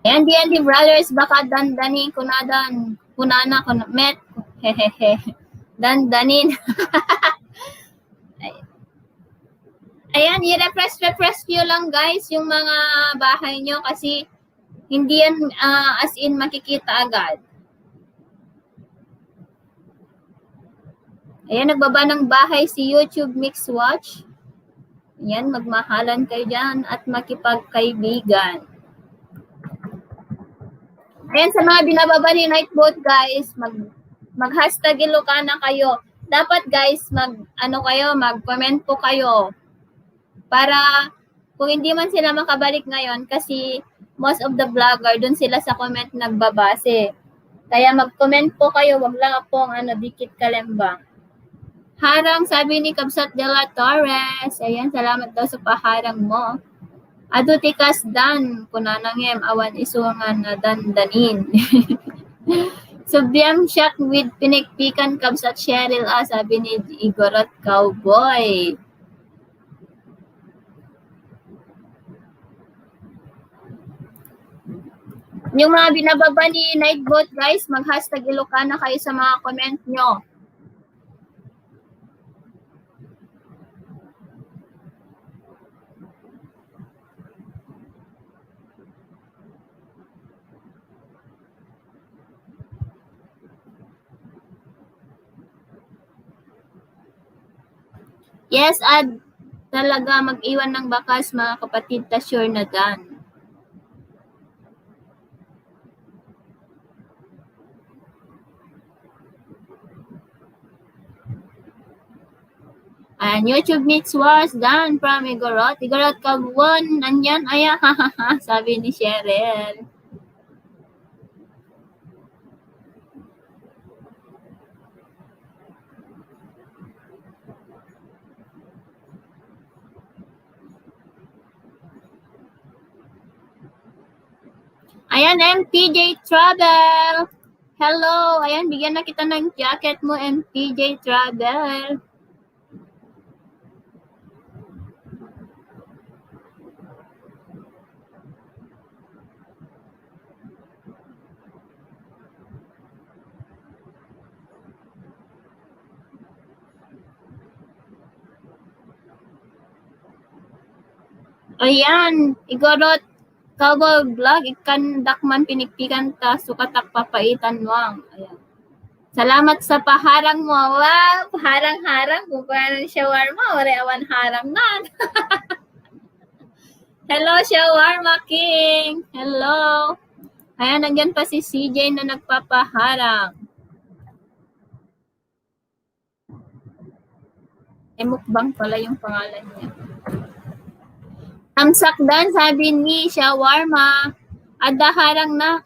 Ayan, DND Brothers, baka dandanin ko na kunana ko na met. Hehehe. Dandanin. Ayan, i-refresh nyo lang guys yung mga bahay nyo kasi hindi yan as in makikita agad. Ayan, nagbaba ng bahay si YouTube Mix Watch. Ayan, magmahalan kayo dyan at makipagkaibigan. Ayan, sa mga binababa ni Nightbot guys, mag-hashtag Ilocana kayo. Dapat guys, mag-comment po kayo. Para kung hindi man sila makabalik ngayon kasi most of the vlogger dun sila sa comment nagbabase. Kaya mag-comment po kayo, wag lang po dikit kalembang. Harang, sabi ni Kabsat de la Torres. Ayan, salamat daw sa paharang mo. Adutikas dan, kunanangem, awan isungan na dandanin. Subyang shock with pinikpikan Kabsat Cheryl, sabi ni Igorot Cowboy. Yung mga binababa ni Nightbot, guys, mag-hashtag Ilocana kayo sa mga comment nyo. Yes, talaga mag-iwan ng bakas mga kapatid, ta sure na dan. And YouTube Mix Wars dan from Igorot. Igorot Kagwon, nandyan, aya, hahaha, sabi ni Cheryl. Ayan, MPJ Travel. Hello. Ayan, bigyan na kita ng jacket mo, MPJ Travel. Ayan, igorot cowboy vlog ikan dakman pinikpikan ta sukatak papaitan wang. Ayan. Salamat sa paharang mo. Wow, paharang-harang kung paano shawarma, ore awan harang na. Hello, Shawarma King! Hello! Ayan, nandyan pa si CJ na nagpapaharang. Mukbang pala yung pangalan niya. Ang sakdan, sabi ni Shawarma, adaharang na.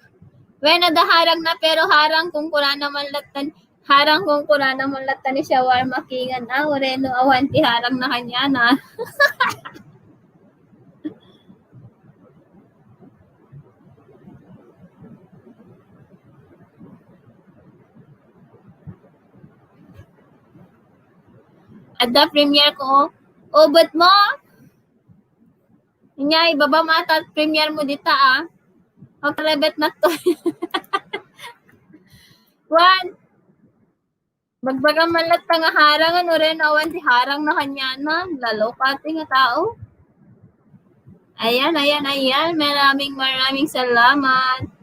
When adaharang na, pero harang kung kurana man latan. Harang kung kurana man latan ni Shawarma King. Ureno awanti harang na kanya na. Ada premiere ko. Ba't mo? Inyay, baba mata premiere mo dita O private na to. One. Bagbaga malat nga harangan o rin awan si harang na kanya na. Lalo pati nga tao. Ayan. Maraming salamat.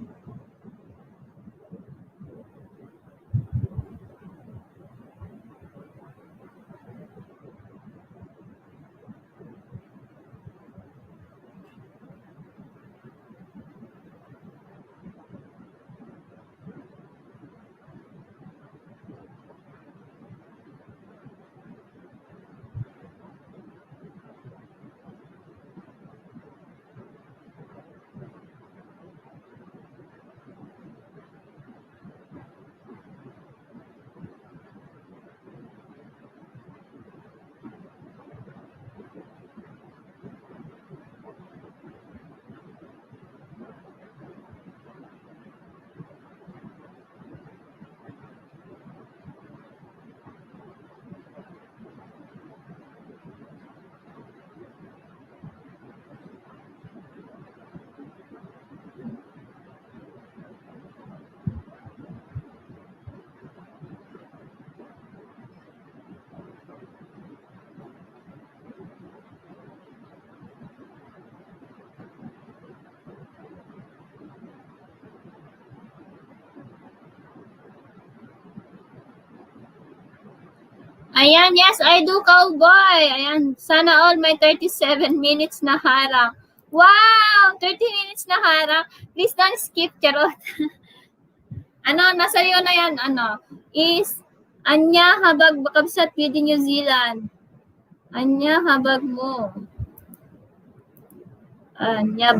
Ayan, yes, I do, cowboy. Ayan, sana all may 37 minutes na harang. Wow! 30 minutes na harang. Please don't skip, charot. Nasa iyo na yan, is, anya habag bakabsat with New Zealand. Anya habag mo. Anya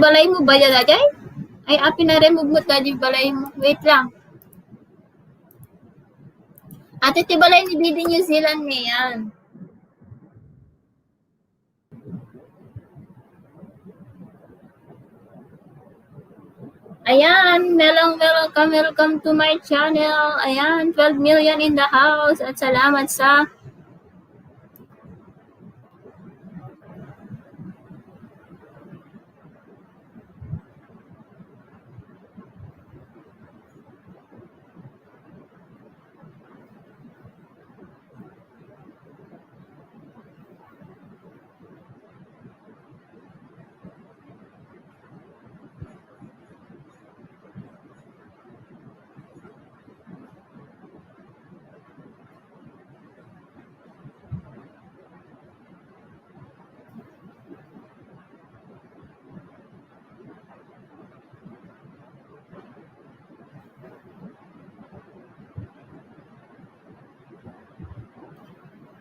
balay mo ba yan, Ajay? Ay, pinaremove mo tadi balay mo. Wait lang. Ate, tibalay ni Bidi New Zealand ngayon. Ayan, welcome to my channel. Ayan, 12 million in the house. At salamat sa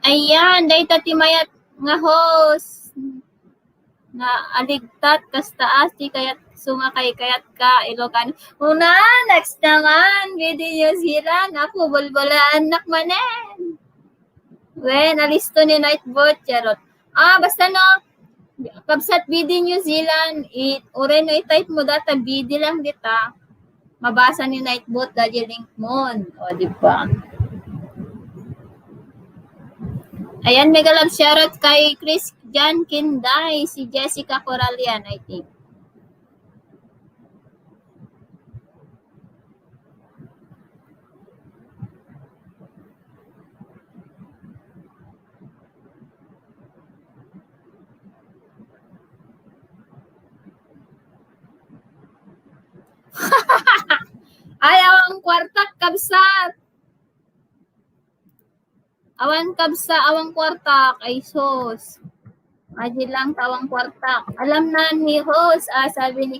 ayan, day tatimayat nga host na aligtat kas taas di kayat sumakay kayat ka Ilocan. Una, next naman, Bidi New Zealand. Ako, bulbulaan anak manen. When, alisto ni Nightbot, charot. Basta no, kabsat Bidi New Zealand, ure no i-type mo data, Bidi lang dita. Mabasa ni Nightbot, dahil link mo. O, di ba? Ayan, mega love shoutout kay Chris Jan Kinday, si Jessica Coralian, I think. Ay, awang kwarta, kabsat. Awan kabsa, awang kwarta. Ay, sus. Aji lang tawang kwarta. Alam na ni host, sabi ni,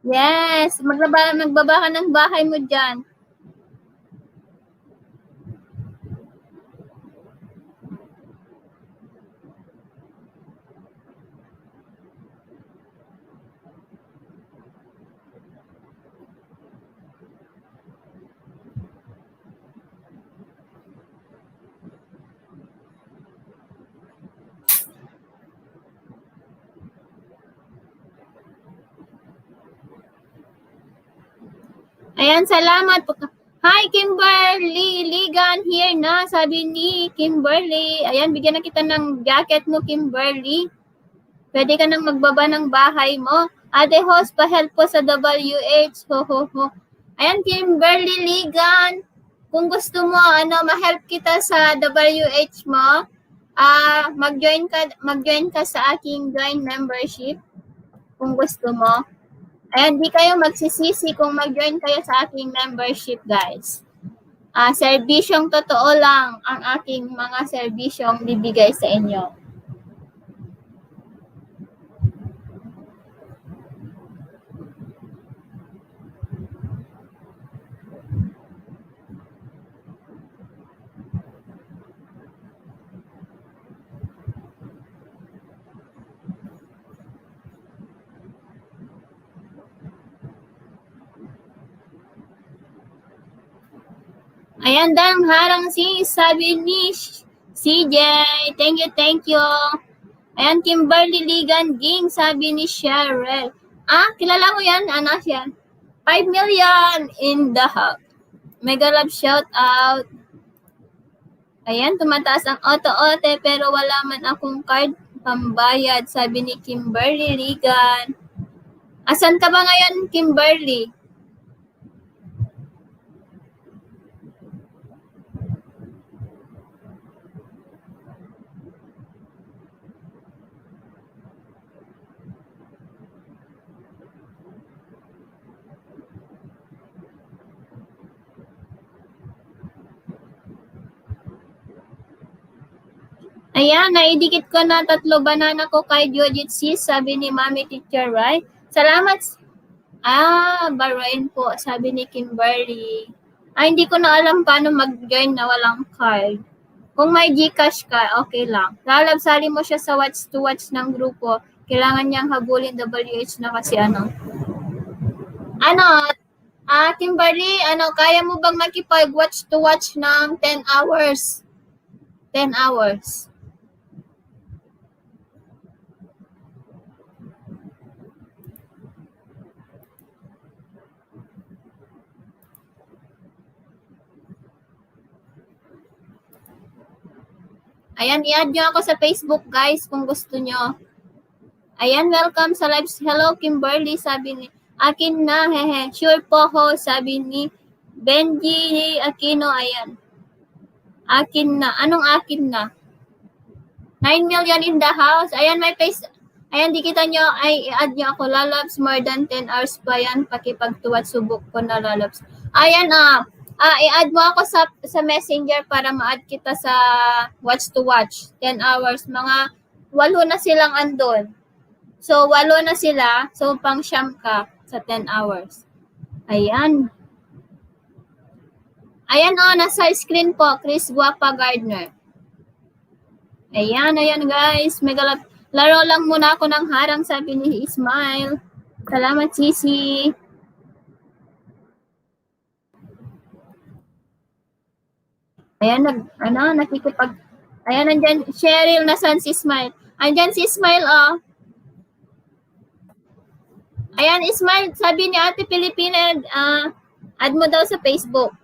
yes, magbaba ka ng bahay mo dyan. Ayan, salamat. Hi, Kimberly. Ligan here na, sabi ni Kimberly. Ayan, bigyan na kita ng jacket mo, Kimberly. Pwede ka nang magbaba ng bahay mo. Ate host, pa-help po sa WH. Ho, ho, ho. Ayan, Kimberly Ligan. Kung gusto mo, ma-help kita sa WH mo, mag-join ka sa aking join membership. Kung gusto mo. Ayan, di kayo magsisisi kung mag-join kayo sa aking membership, guys. Serbisyong totoo lang ang aking mga serbisyong bibigay sa inyo. Ayan, dang harang sabi ni CJ. Thank you. Ayan, Kimberly Ligan Ging, sabi ni Cheryl. Kilala mo yan? Ano siya? 5 million in the hub. Mega love shout out. Ayan, tumataas ang auto-ote pero wala man akong card pambayad, sabi ni Kimberly Ligan. Asan ka ba ngayon, Kimberly? Ayan, naidikit ko na 3 banana ko kay Jujitsi, sabi ni Mami Teacher Rai. Salamat. Bahrain po, sabi ni Kimberly. Hindi ko na alam paano mag-join na walang card. Kung may Gcash ka, okay lang. Lalabsali mo siya sa watch to watch ng grupo. Kailangan niyang habulin WH na kasi Kimberly, kaya mo bang makipag-watch to watch ng 10 hours? 10 hours. Ayan, i-add nyo ako sa Facebook, guys, kung gusto nyo. Ayan, welcome sa live. Hello, Kimberly, sabi ni akin na, hehe. Sure po ho, sabi ni Benji Aquino. Ayan. Akin na. Anong akin na? 9 million in the house. Ayan, may face. Ayan, di kita nyo, i-add nyo ako. Lalabs, more than 10 hours pa yan. Pakipagtuwat, subok ko na lalabs. Ayan, i-add mo ako sa messenger para ma-add kita sa watch to watch. 10 hours. Mga 8 na silang andon. So, 8 na sila. So, pang siyam ka sa 10 hours. Ayan. Ayan, nasa screen po. Chris Guapa Gardner. Ayan guys. Mega laro lang muna ako ng harang, sabi ni Ismail. Salamat, Sisi. Ayan, nakikipag... Ayan, nandyan, Cheryl, nasan si Ismail? Andyan si Ismail, Ayan, Ismail, sabi ni Ate Pilipina, add mo daw sa Facebook.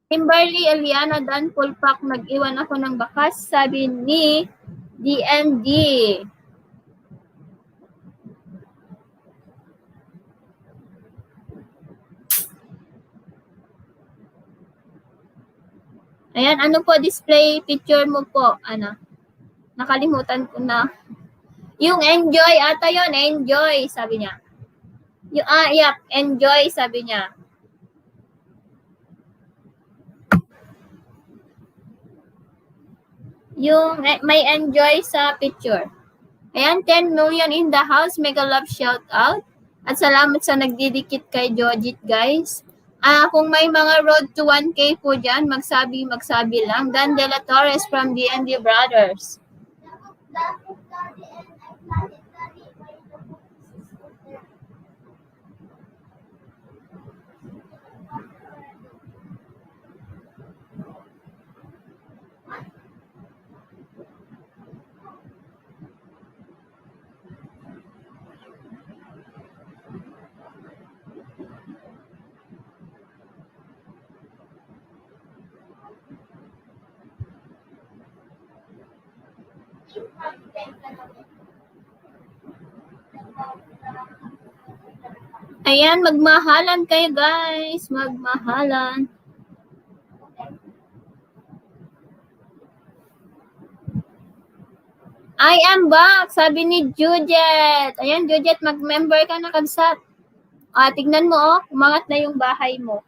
Kimberly Eliana Dan Pulpak, nag-iwan ako ng bakas, sabi ni DMD. Ayan, ano po display picture mo po? Nakalimutan ko na. Yung enjoy, ata yon enjoy, sabi niya. Yeah, enjoy, sabi niya. Yung may enjoy sa picture. Ayan, 10 million in the house. Mega love shout out. At salamat sa nagdidikit kay Jojit, guys. Kung may mga road to 1K po dyan, magsabi lang. Dan De La Torres from DND Brothers. Ayan, magmahalan kayo, guys. Magmahalan. I am back, sabi ni Jujet. Ayan, Jujet, mag-member ka na, kabsat. Tignan mo, umangat na yung bahay mo.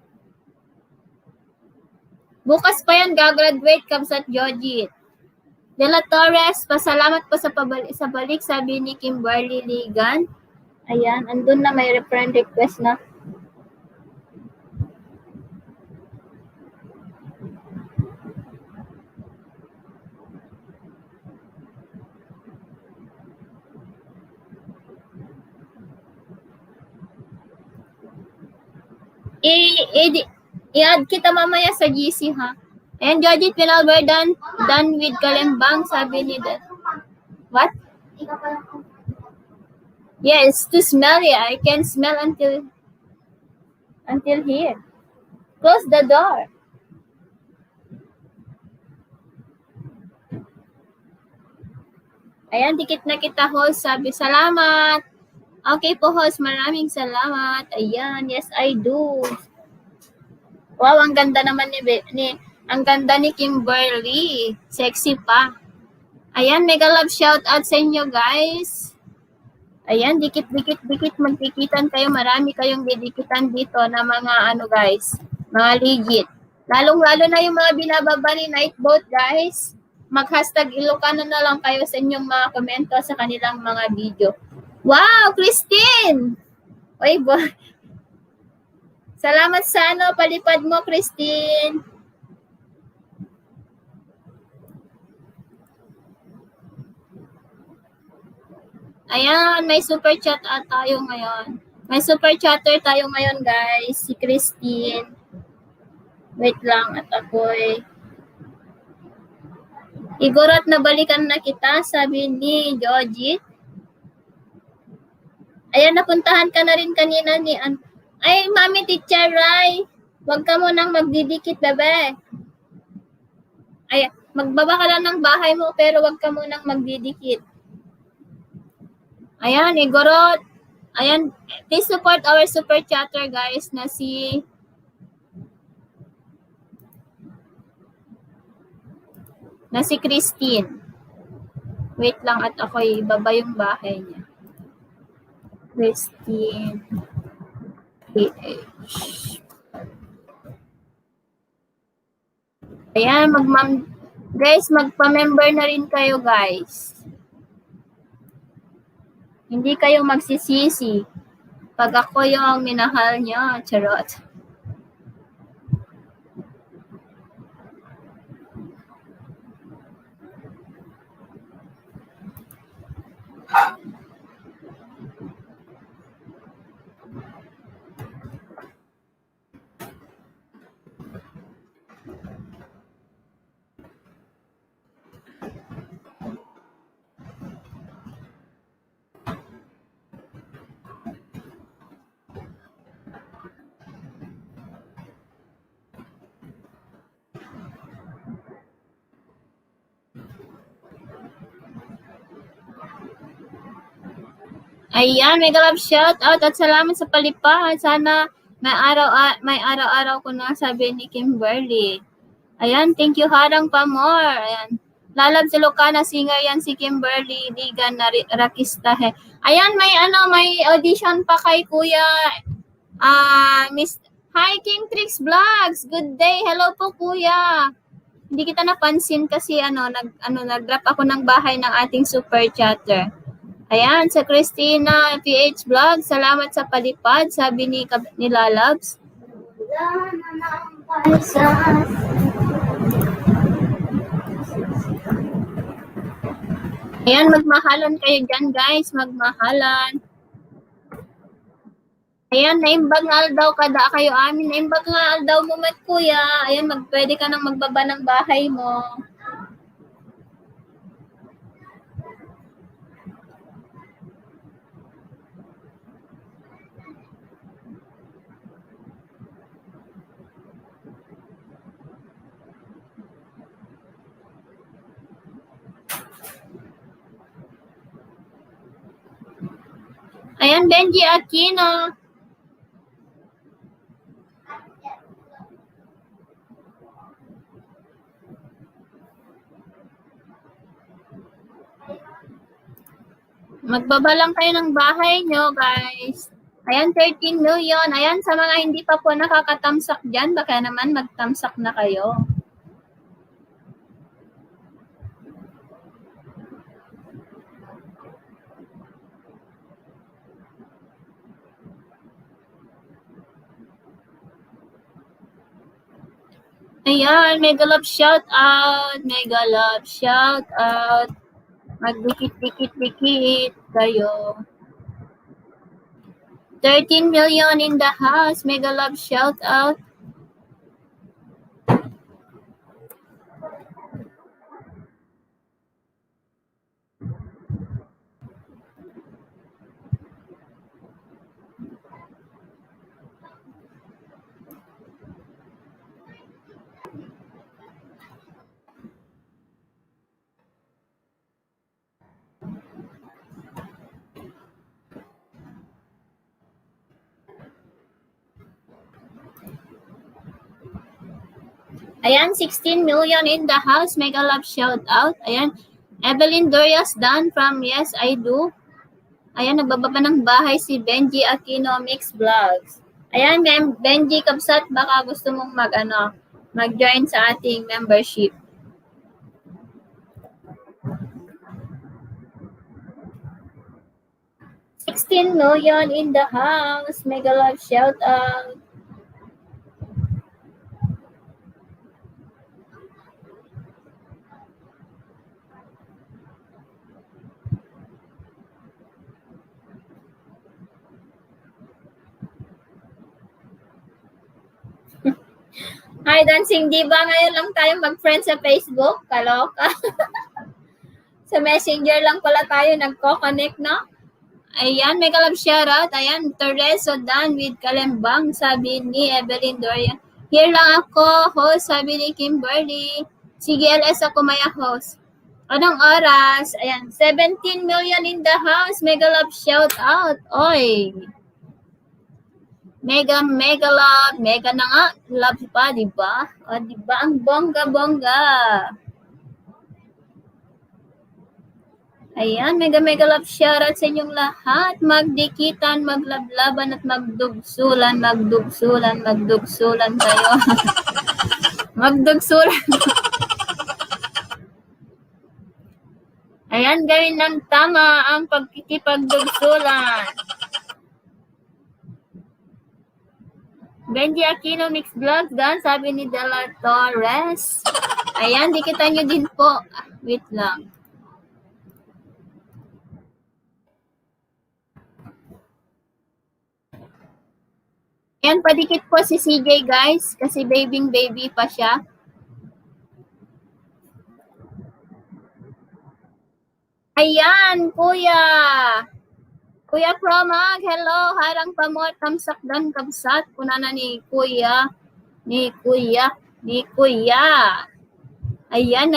Bukas pa yan, gagraduate, kabsat Jojit. De La Torres, pasalamat po sa balik, sabi ni Kimberly Ligan. Ayan, andun na, may friend request na. I-add kita mamaya sa GC, ha? And Jojit, when we're done with Kalembang, sabi ni that. What? Yes, to smell it. I can smell until here. Close the door. Ayan, dikit na kita, host. Sabi, salamat. Okay po, host. Maraming salamat. Ayan, yes, I do. Wow, ang ganda naman ang ganda ni Kimberly. Sexy pa. Ayan, mega love shout out sa inyo, guys. Ayan, dikit magkikitan kayo. Marami kayong didikitan dito na mga guys. Mga legit. Lalong-lalo na yung mga binababa ni Nightboat, guys. Mag-hashtag Ilocano na lang kayo sa inyong mga komento sa kanilang mga video. Wow, Christine! Oy, boy. Salamat sa palipad mo, Christine. Ayan, may super chat tayo ngayon. May super chatter tayo ngayon, guys. Si Christine. Wait lang, at ako'y Igorot na balikan na kita, sabi ni Jojit. Ayan, napuntahan ka na rin kanina ni Ay, Mami Teacher Rai, huwag ka mo nang magdidikit, bebe. Ay, magbaba ka lang ng bahay mo, pero huwag ka mo nang magdidikit. Ayan, Igorot. Ayan, please support our super chatter, guys, na si Christine. Wait lang at ako'y baba yung bahay niya. Christine. PH. Ayan, guys, magpa-member na rin kayo, guys. Hindi kayo magsisisi pag ako yung minahal niyo. Charot. Ayan, mega love shout out at salamat sa palipad. Sana may araw-araw ko na, sabi ni Kimberly. Ayan, thank you, harang pa more. Ayan. Lalab si Lucana, singer yan si Kimberly Ligan na Rakistahe. Ayan, may audition pa kay Kuya Miss. Hi, King Tricks Vlogs. Good day. Hello po, Kuya. Hindi kita napansin kasi nag-drop ako ng bahay ng ating super chatter. Ayan, sa Christina PH Vlog, salamat sa palipad, sabi ni Lalabs. Wala na ng paisan. Ayan, magmahalan kayo dyan, guys. Magmahalan. Ayan, naimbag nga daw kada kayo amin. Naimbag nga daw mo, Kuya. Ayan, pwede ka nang magbaba ng bahay mo. Ayan, Benji Aquino. Magbaba lang kayo ng bahay nyo, guys. Ayan, 13 million. Ayan, sa mga hindi pa po nakakatamsak dyan, baka naman magtamsak na kayo. Ayan, mega love shout out. Mega love shout out. Magdikit-dikit-dikit kayo. 13 million in the house. Mega love shout out. Ayan, 16 million in the house. Mega love shout out. Ayan, Evelyn Dorias Dan from Yes, I Do. Ayan, nagbababa ng bahay si Benji Aquino Mix Vlogs. Ayan, Benji Kabsat, baka gusto mong mag-join sa ating membership. $16 million in the house. Mega love shout out. Hi, Dancing Diva. Ngayon lang tayo mag-friend sa Facebook. Kaloka. Sa Messenger lang pala tayo nagko-connect, no? Ayan, mega love shoutout. Ayan, Tereso Dan with Kalembang, sabi ni Evelyn Dorian. Here lang ako, host, sabi ni Kimberly. Sige, LS ako maya host. Anong oras? Ayan, 17 million in the house. Mega love shoutout. Oy! Mega love. Mega na nga. Love pa, diba? O, diba? Ang bongga-bongga. Ayan, mega love shoutout sa inyong lahat. Magdikitan, maglablaban at magdugsulan kayo. Magdugsulan. Ayan, gawin ng tama ang pagkikipagdugsulan. Benji Aquino Mix Vlogs Dan, sabi ni Dela Torres. Ayan, dikitan nyo din po. Wait lang. Ayan, padikit po si CJ guys, kasi baby pa siya. Ayan, Kuya Promag, hello, harang pamot, tamsak dan kabsat, kunana ni Kuya. Ayan.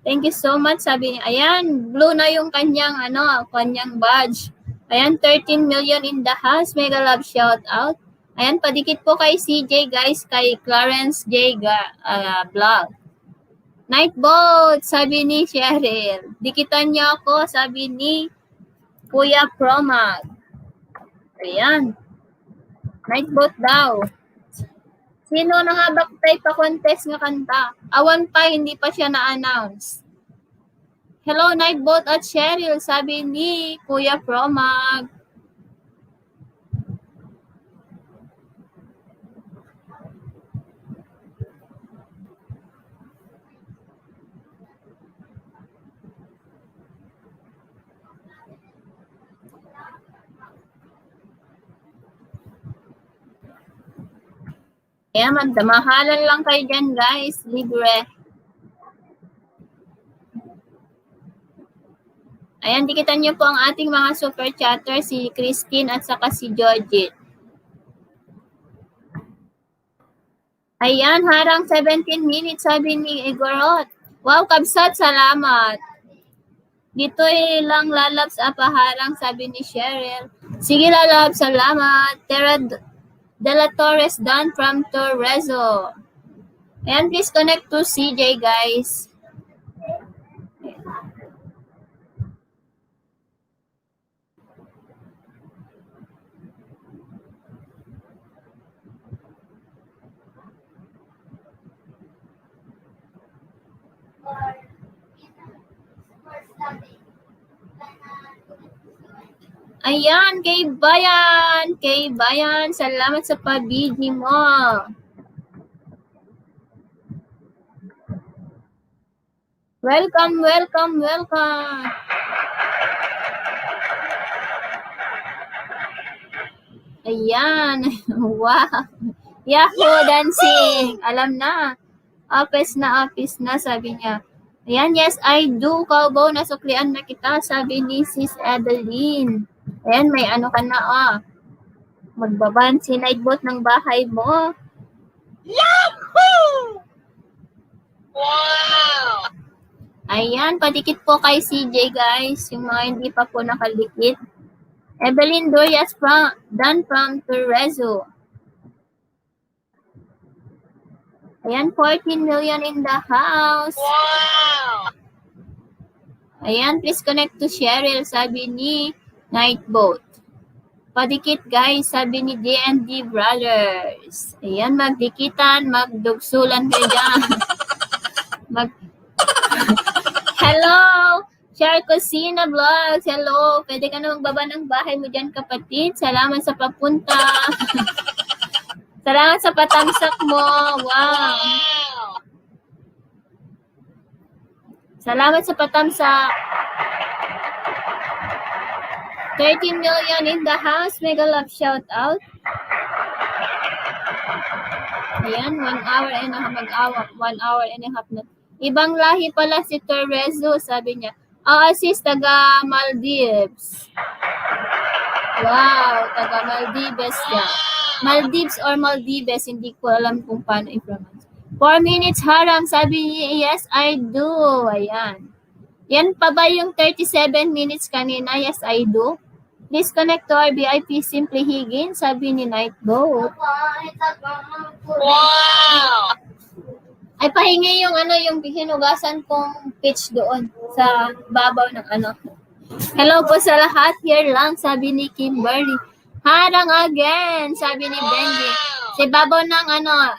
Thank you so much, sabi niya. Ayan, blue na yung kanyang badge. Ayan, 13 million in the house. Mega love shout out. Ayan, padikit po kay CJ guys, kay Clarence J Vlog. Night boat, sabi ni Cheryl. Dikitan niyo ako, sabi ni Kuya Promag. Ayan. Night boat daw. Sino nangabaktay pa contest nga kanta? Awan pa, hindi pa siya na-announce. Hello, Night boat at Cheryl, sabi ni Kuya Promag. Kaya magdamahalan lang kayo dyan, guys. Libre. Ayan, dikitan niyo po ang ating mga super chatter, si Christine at saka si Georgie. Ayan, harang 17 minutes, sabi ni Igorot. Wow, kabsat, salamat. Dito lang lalabs apaharang, sabi ni Cheryl. Sige lalabs, salamat. Tera De La Torres Dan from Torrezo. Ayan, please connect to CJ, guys. Ayan, kay Bayan, salamat sa pabidi mo. Welcome. Ayan, wow. Yahoo dancing, alam na. Office na, sabi niya. Ayan, yes, I do. Kaubaw, nasuklian na kita, sabi ni Sis Adeline. Ayan, may ano ka na, magbaban si Nightbot ng bahay mo. Yahoo! Wow! Ayan, padikit po kay CJ, guys. Yung mga hindi pa po nakadikit. Evelyn Dorias Dan from Torrezo. Ayan, 14 million in the house. Wow! Ayan, please connect to Cheryl, sabi ni Nightboat. Padikit, guys, sabi ni D&D Brothers. Ayan, magdikitan, magdugsulan kayo dyan. Hello! Char Cocina Vlogs. Hello! Pwede ka na magbaba ng bahay mo dyan, kapatid. Salamat sa papunta. Salamat sa patamsak mo. Wow! Salamat sa patamsak. 13 million in the house. Mega love shout out. Ayan, 1 hour and a half na. Ibang lahi pala si Torrezo, sabi niya. Sis, taga Maldives. Wow, taga Maldives yan. Maldives or Maldives, hindi ko alam kung paano i-pronounce. 4 minutes harang, sabi niya, yes, I do. Ayan. Yan pa ba yung 37 minutes kanina? Yes, I do. Please connect to our VIP Simply Higgins, sabi ni Nightboat. Wow! Ay, pahingi yung yung hinugasan kong pitch doon sa babaw ng Hello po sa lahat, here lang, sabi ni Kimberly. Harang again, sabi ni Benji. Sa babaw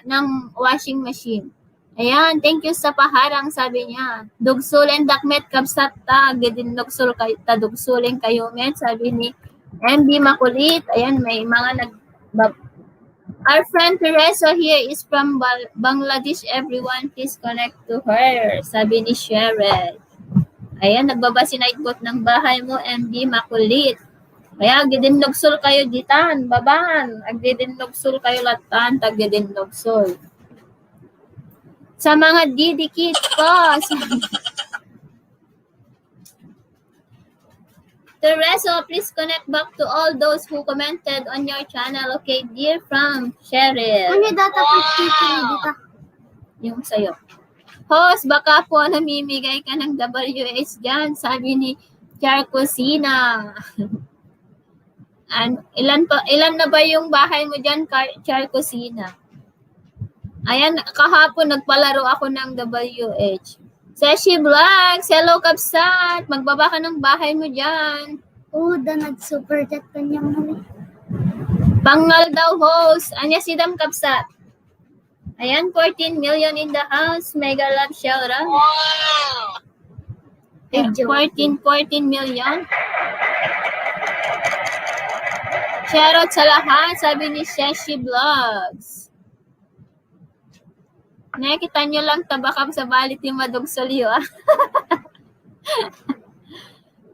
ng washing machine. Ayan, thank you sa paharang, sabi niya. Dugsulen dakmet kabsat ta, gedin dugsulen kayo met, sabi ni MB Makulit. Ayan, may mga Our friend Teresa here is from Bangladesh. Everyone, please connect to her, sabi ni Cheryl. Ayan, nagbaba si Nightbot ng bahay mo, MB Makulit. Kaya, agdidinlogsul kayo ditan, baban. Agdidinlogsul kayo latan, tagdidinlogsul. Sa mga didikit ko. Teresa, please connect back to all those who commented on your channel. Okay, dear from Cheryl. Ano data dito? Yung sa'yo. Host, baka po namimigay ka ng WS dyan, sabi ni Char Cocina. Ilan na ba yung bahay mo dyan, Char Cocina? Ayan, kahapon nagpalaro ako ng WH. Seshi Vlogs, hello Kapsat. Magbaba ka ng bahay mo dyan. Nag-super chat ka niya muli. Pangal daw host. Anya si Dam Kapsat. Ayan, 14 million in the house. Mega love shout out. Wow! 14 million. Shoutout sa lahat, sabi ni Seshi Vlogs. Nakikita nyo lang tabakam sa balit yung madugsolyo.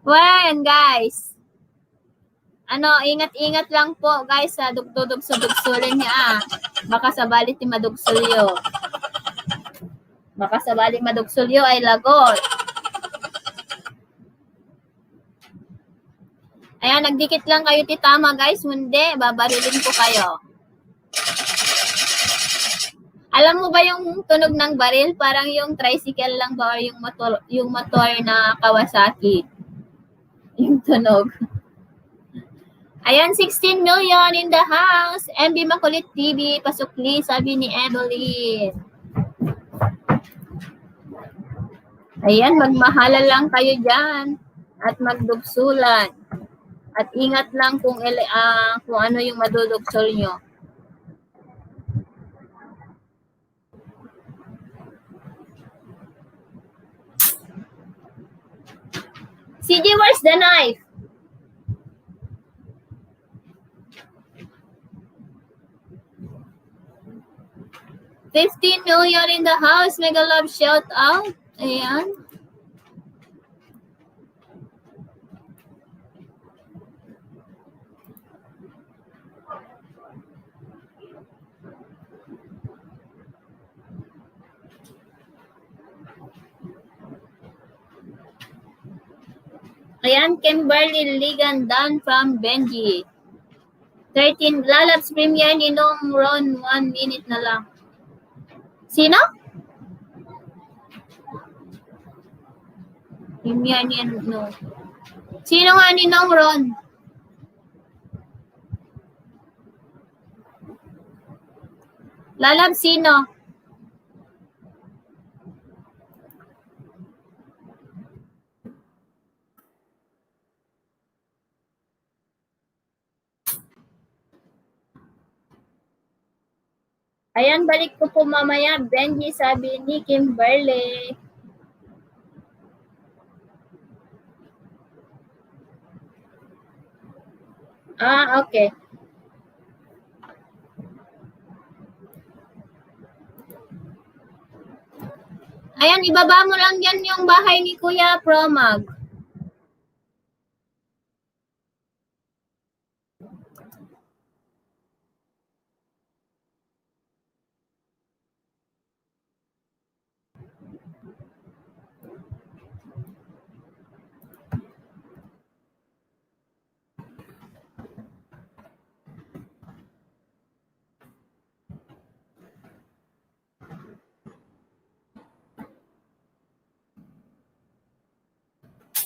Well, guys. Ingat-ingat lang po, guys, sa dugsulin niya. Baka sa balit yung madugsolyo. Baka sa balit madugsolyo ay lagot. Ayan, nagdikit lang kayo titama, guys. Hindi, babarilin ko kayo. Alam mo ba yung tunog ng baril? Parang yung tricycle lang ba or yung motor na Kawasaki? Yung tunog. Ayan, 16 million in the house. MB Makulit TV, pasukli, sabi ni Evelyn. Ayan, magmahala lang kayo dyan. At magdugsulan. At ingat lang kung ano yung madudugsol nyo. CJ, where's the knife? $15 million in the house. Mega love shout out. Ayan. Ayan, Kimberly Ligandan from Benji. 13, Lalabs Premier ni Nong Ron, 1 minute na lang. Sino? Premier ni no. Sino nga ni Nong Ron? Lalabs sino? Ayan, balik ko po mamaya. Benji, sabi ni Kimberly. Okay. Ayan, ibaba mo lang yan yung bahay ni Kuya Promag.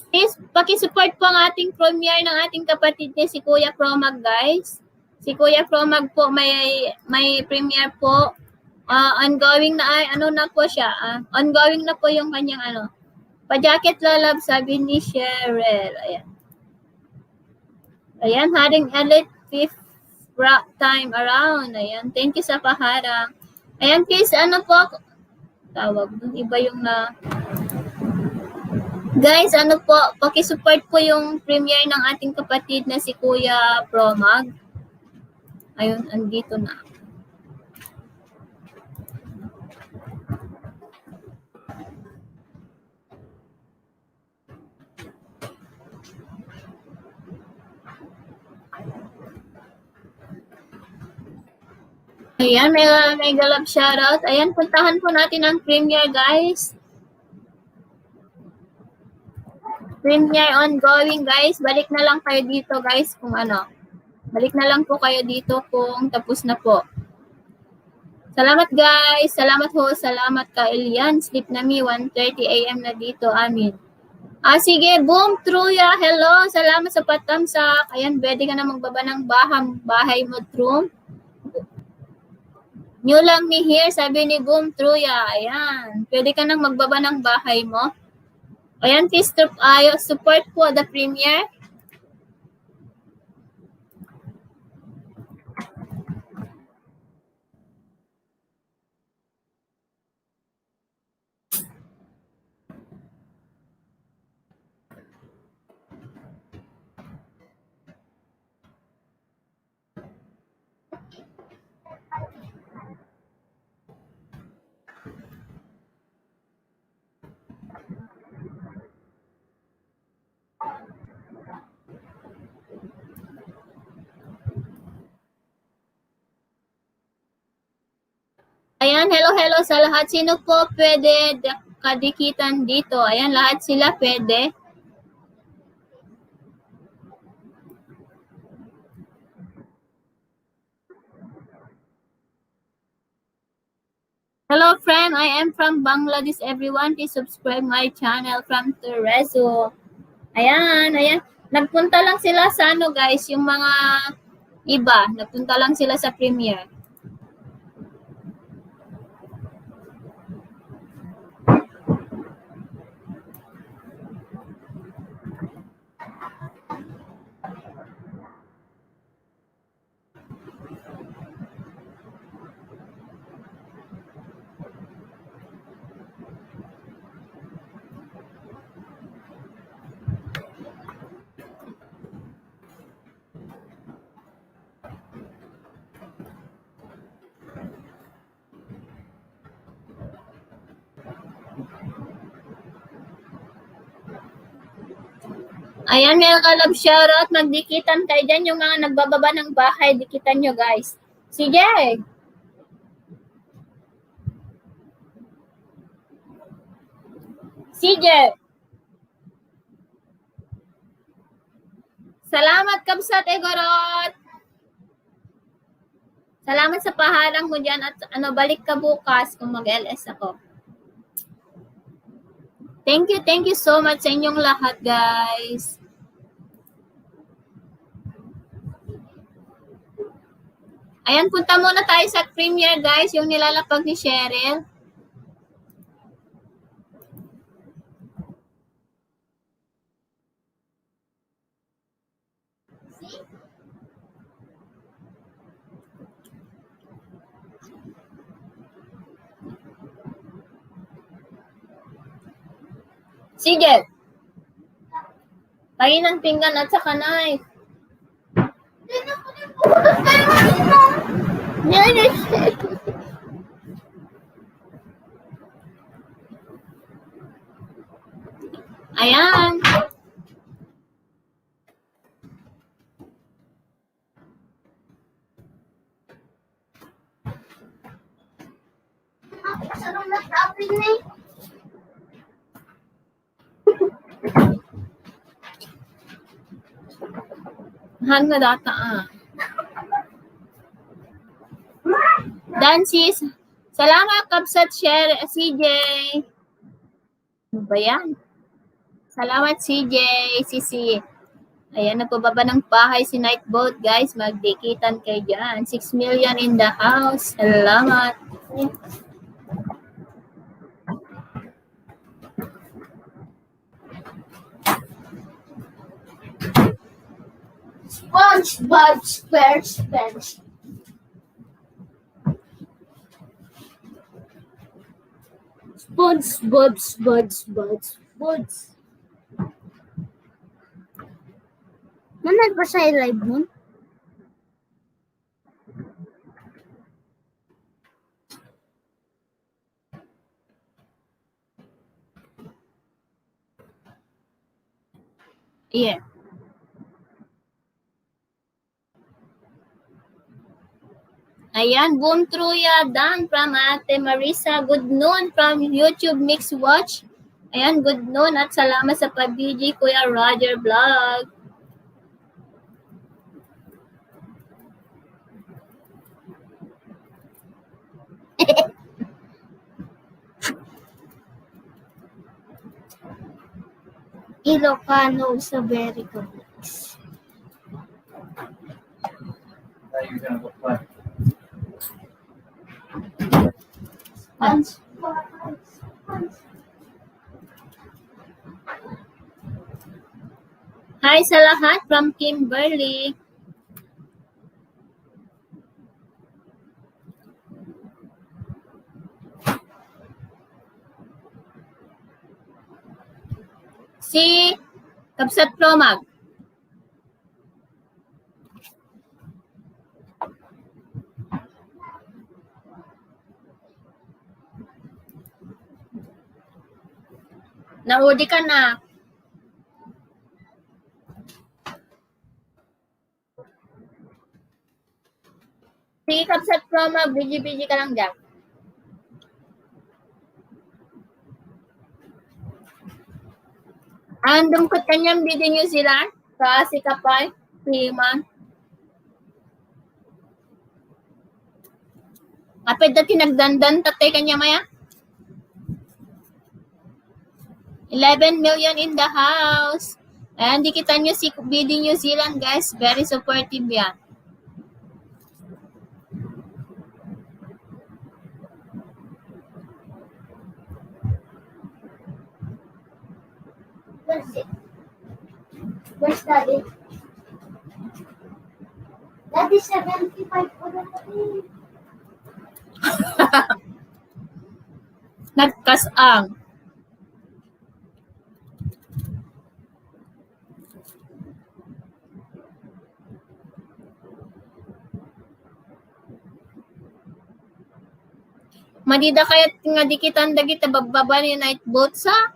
Please, pakisupport po ang ating premiere ng ating kapatid niya, si Kuya Promag, guys. Si Kuya Promag po, may premiere po. Ongoing na, na po siya. Ongoing na po yung kanyang Pa-jacket lalab, sabi ni Cheryl. Ayan. Ayan, Haring Elite 5th time around. Ayan, thank you sa paharang. Ayan, please, po, tawag dun, iba yung Guys, po, pakisupport po yung premiere ng ating kapatid na si Kuya Promag. Ayun, andito na. Ayan, may galap shoutout. Ayan, puntahan po natin ang premiere, guys. Premiere ongoing, guys. Balik na lang kayo dito, guys, kung Balik na lang po kayo dito kung tapos na po. Salamat, guys. Salamat ho. Salamat ka, Elian. Sleep na mi. 1:30 a.m. na dito. Amin. Sige. Boom. Truya. Hello. Salamat sa patamsak. Ayan, pwede ka na magbaba ng bahay mo, Trum. New lang ni here, sabi ni Boom Truya. Ayan. Pwede ka nang magbaba ng bahay mo. Ayan, please support po the premiere. Ayan, hello sa lahat. Sino po pwede kadikitan dito? Ayan, lahat sila pwede. Hello friend, I am from Bangladesh. Everyone, please subscribe my channel from Terezo. Ayan. Nagpunta lang sila sa guys, yung mga iba. Nagpunta lang sila sa premiere. Ayan, mga kalab shoutout. Magdikitan kayo dyan. Yung mga nagbababa ng bahay, dikitan nyo guys. Sige. Salamat Kabsat Egorot. Salamat sa paharang mo dyan at balik ka bukas kung mag-LS ako. Thank you so much sa inyong lahat guys. Ayan, punta muna tayo sa premiere guys, yung nilalapag ni Cheryl. Sige. Pahing ng pinggan at saka knife. Ayan. Sarang nag-apin na eh. Hang na data Dancis. Salamat Kabsat Share CJ. Ano ba yan? Salamat CJ, Sisi. Ayan, nagpababa ng bahay si Nightboat, guys. Magdikitan kayo dyan. 6 million in the house. Salamat. SpongeBob SquarePants. SpongeBob. Nanad ba siya live nun? Yeah. Ayan, Boom Truya, Dan from Ate Marisa. Good noon from YouTube Mix Watch. Ayan, good noon at salamat sa pabiji, Kuya Roger Vlog. Ilocano sa very complex. Punch. Hi sa lahat from Kimberly. Si Kapsat Promag. Naudi ka na. Si Kapsat Promag, busy ka lang dyan. Andong ko kanyang video New Zealand. Kasi kapay, Freeman. Kapit na tinagdandan tatay kanya maya. 11 million in the house. Ayan, di kita nyo si BD New Zealand, guys. Very supportive yan. Where's it? Where's Daddy? Daddy, 75 po na kami. Nagkasang. Madida kaya nga di kita dagita bababa ni night boat sa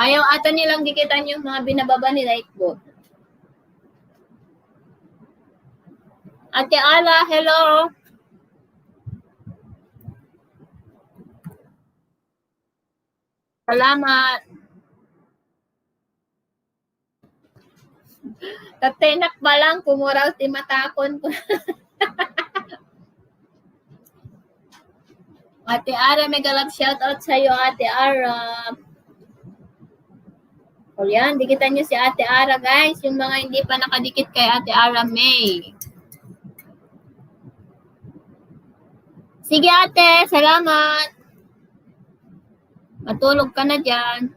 ayaw ata nilang dikitan yung mga binababa ni night boat. Ate Ala, hello. Salamat. Tatenak ba lang, kumuraw ti matakon ko. Ate Ara, mega love shoutout sa'yo, Ate Ara. O yan, dikitan nyo si Ate Ara, guys. Yung mga hindi pa nakadikit kay Ate Ara May. Sige, ate. Salamat. Matulog ka na dyan.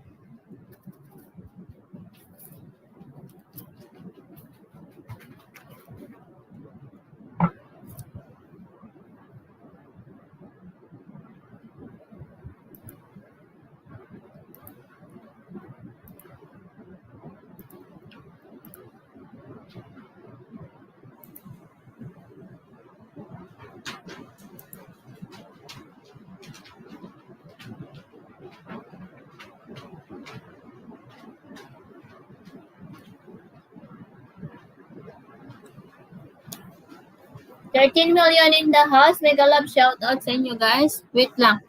$13 million in the house. Mega love shoutout sa inyo, guys. Wait lang.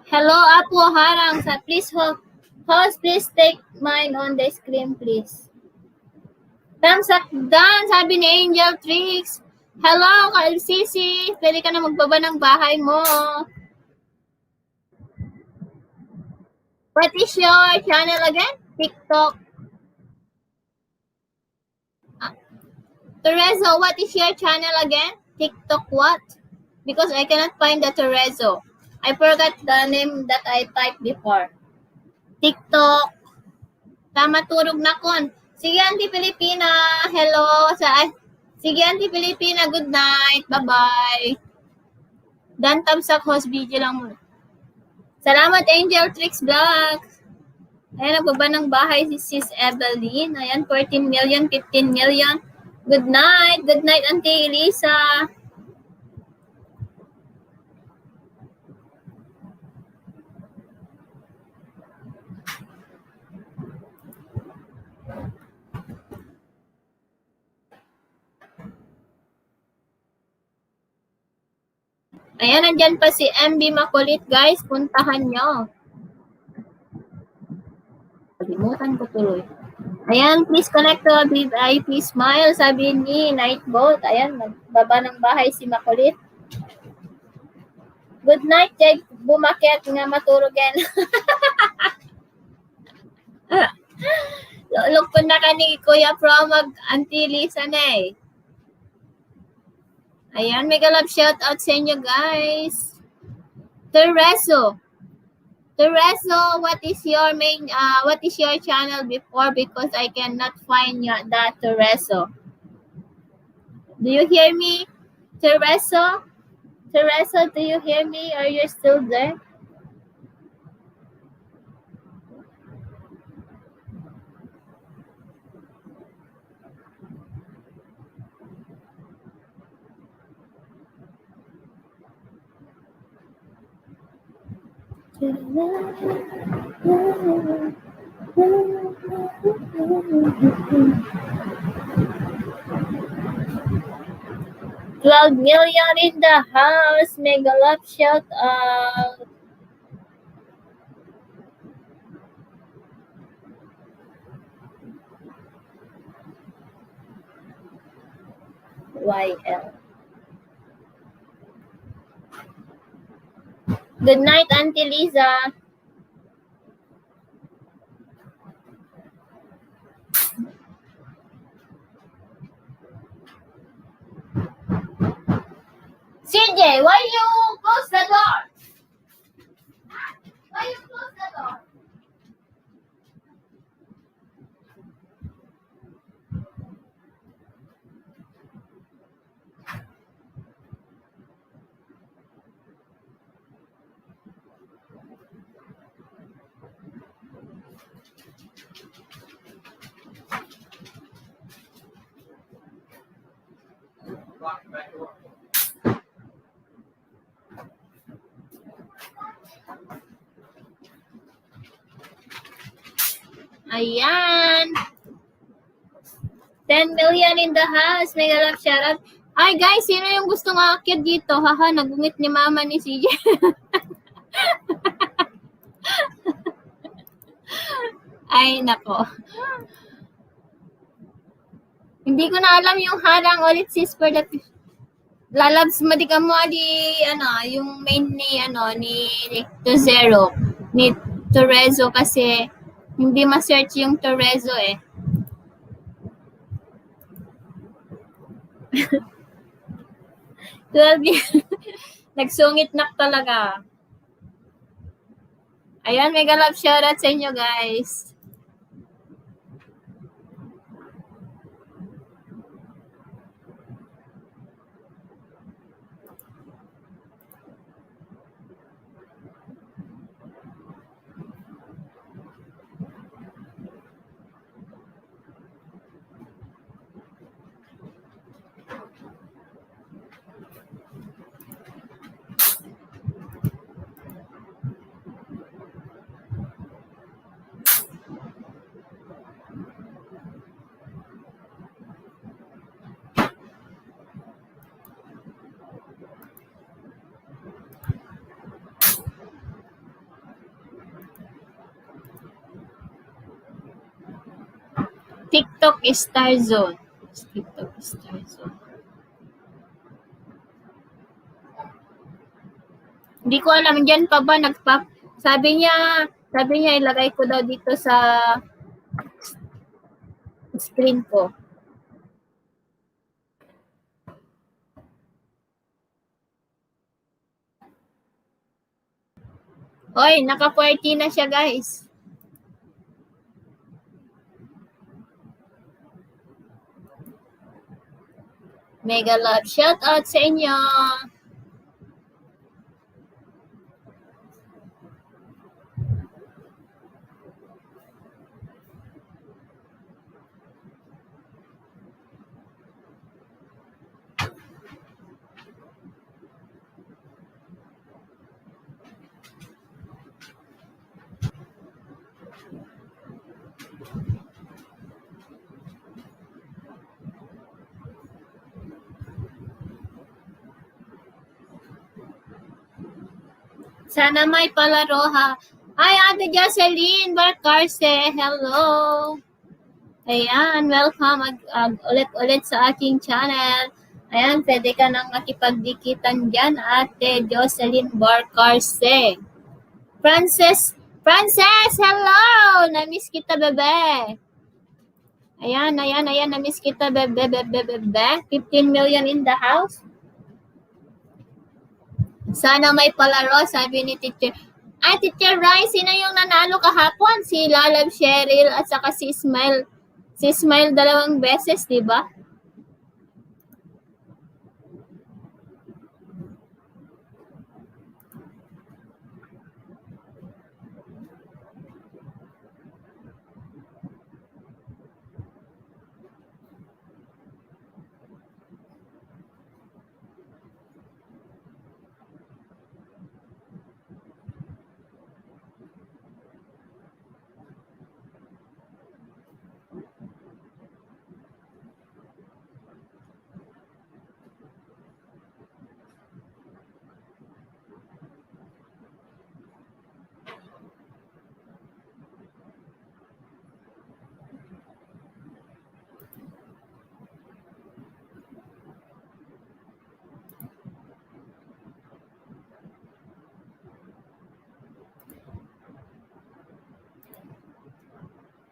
Hello, Apo Harang. Please, host, please take mine on the screen, please. Thumbs up done, sabi ni Angel Tricks. Hello, ka-LCC. Pwede ka na magbaba ng bahay mo. What is your channel again? TikTok. Terezo, what is your channel again? TikTok what? Because I cannot find the Terezo. I forgot the name that I typed before. TikTok. Tama turog na kon. Sige, Auntie Pilipina. Hello. Sige, Auntie Pilipina. Good night. Bye-bye. Dan thumbs up, host video lang muna. Salamat, Angel Tricks Vlog. Ayan, nagbaba ng bahay si Sis Evelyn. Ayan, 14 million, 15 million. Good night. Good night, Auntie Elisa. Ayan, nandyan pa si MB Makulit, guys. Puntahan nyo. Kalimutan ko tuloy. Ayan, please connect to VIP Smile, sabi ni Nightboat. Ayan, nagbaba ng bahay si Makulit. Good night, Jake. Bumakit nga maturugan. Look po na ka ni Kuya Promag, Auntie Lisa na eh. Ayan, mega love shout out sa inyo, guys. Terezo, what is your what is your channel before? Because I cannot find that Terezo. Do you hear me? Terezo, do you hear me? Are you still there? $12 million in the house. Mega love shout out. YL. Good night, Auntie Lisa. CJ, why you close the door? Why you close the door? Ayan. 10 million in the house. Mega love shout out. Ay guys, sino yung gustong aakyat dito? Haha, nagungit ni mama ni CJ. Ay, nako. Hindi ko na alam yung harang ulit sis for that. Lalabs madika mo di yung main ni ni Tozero, ni Terezo kasi hindi ma-search yung Terezo eh. Nagsungit na talaga. Ayan, mega love shoutout sa inyo guys. TikTok Star Zone. TikTok Star Zone. Hindi ko alam, dyan pa ba sabi niya ilagay ko daw dito sa screen ko. Hoy, naka-40 na siya, guys. Mega love shout out sa inyo. Sana may palaro ha. Hi, Ate Jocelyn Barcarce. Hello. Ayan, welcome ulit sa aking channel. Ayan, pwede ka nang makipagdikitan dyan, Ate Jocelyn Barcarce. Frances, hello! Na-miss kita, bebe. Ayan, na-miss kita, bebe. 15 million in the house. Sana may palaro, sabi ni Teacher. Ay, Teacher Rai, sino yung nanalo kahapon? Si Lalab Cheryl at saka si Smile. Si Smile 2 beses, di ba?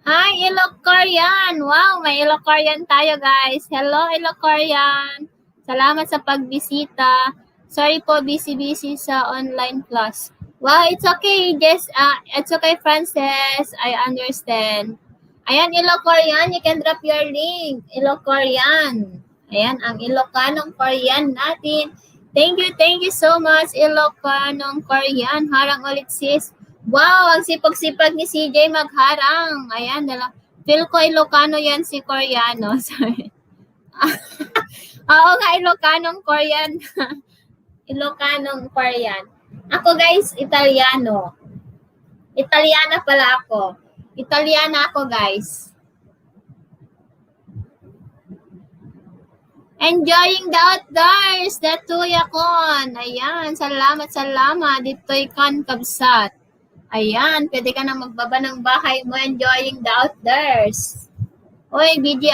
Hi, Ilocarian! Wow, may Ilocarian tayo, guys. Hello, Ilocarian! Salamat sa pagbisita. Sorry po, busy sa online class. Wow, it's okay. It's okay, Frances. I understand. Ayan, Ilocarian, you can drop your link. Ilocarian. Ayan, ang Ilocanong Korean natin. Thank you so much, Ilocanong Korean. Harang ulit, sis. Wow, ang sipag-sipag ni CJ magharang. Ayan, feel ko Ilocano yan si Koreano. Sorry. Oo nga, Ilocanong Korean. Ilocanong Korean. Ako guys, Italiano. Italiana pala ako. Italiana ako guys. Enjoying the outdoors, the tuyakon. Ayan, salamat. Dito'y kan kabsat. Ayan, pwede ka na magbaba ng bahay mo, enjoying the outdoors. Uy, BG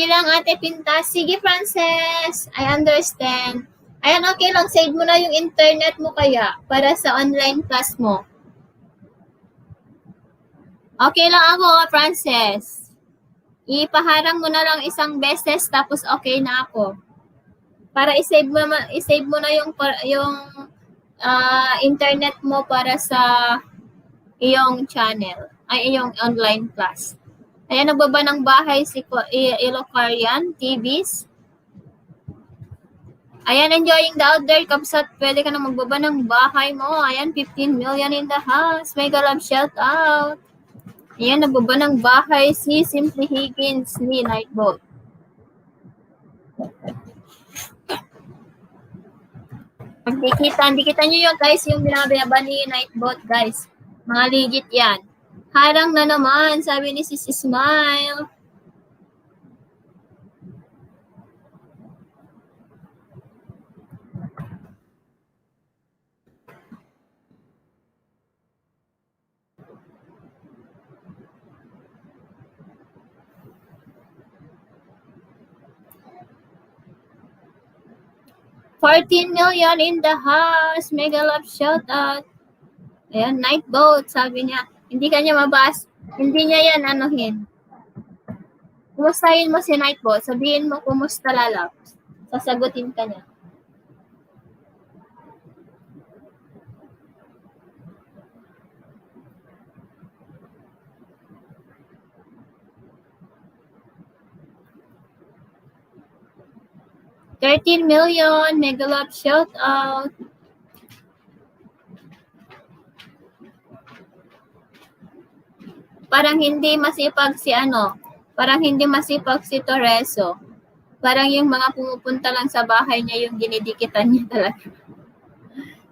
lang ate Pintas. Sige, Frances, I understand. Ayan, okay lang, save mo na yung internet mo kaya para sa online class mo. Okay lang ako, Frances. Ipaharang mo na lang isang beses tapos okay na ako. Para i-save mo na yung internet mo para sa iyong channel, ay iyong online class. Ayan, nagbaba ng bahay si Ilocarian TVs. Ayan, enjoying the outdoor kabsat. Pwede ka na magbaba ng bahay mo. Ayan, 15 million in the house. Mega love shout out. Ayan, nagbaba ng bahay si Simply Higgins ni Nightboat. Hindi kita nyo yun guys, yung binababa ni Nightbot guys. Mga legit yan. Harang na naman, sabi ni Sis Smile. 14 million in the house. Mega love shout out. Ayan, night boat, sabi niya. Hindi kanya mabas. Hindi niya yan anuhin. Kumustahin mo si night boat. Sabihin mo, kumusta lalabs. Sasagutin ka niya. $13 million, mega love shout out. Parang hindi masipag si parang hindi masipag si Torreso. Parang yung mga pumupunta lang sa bahay niya yung dinidikitan niya talaga.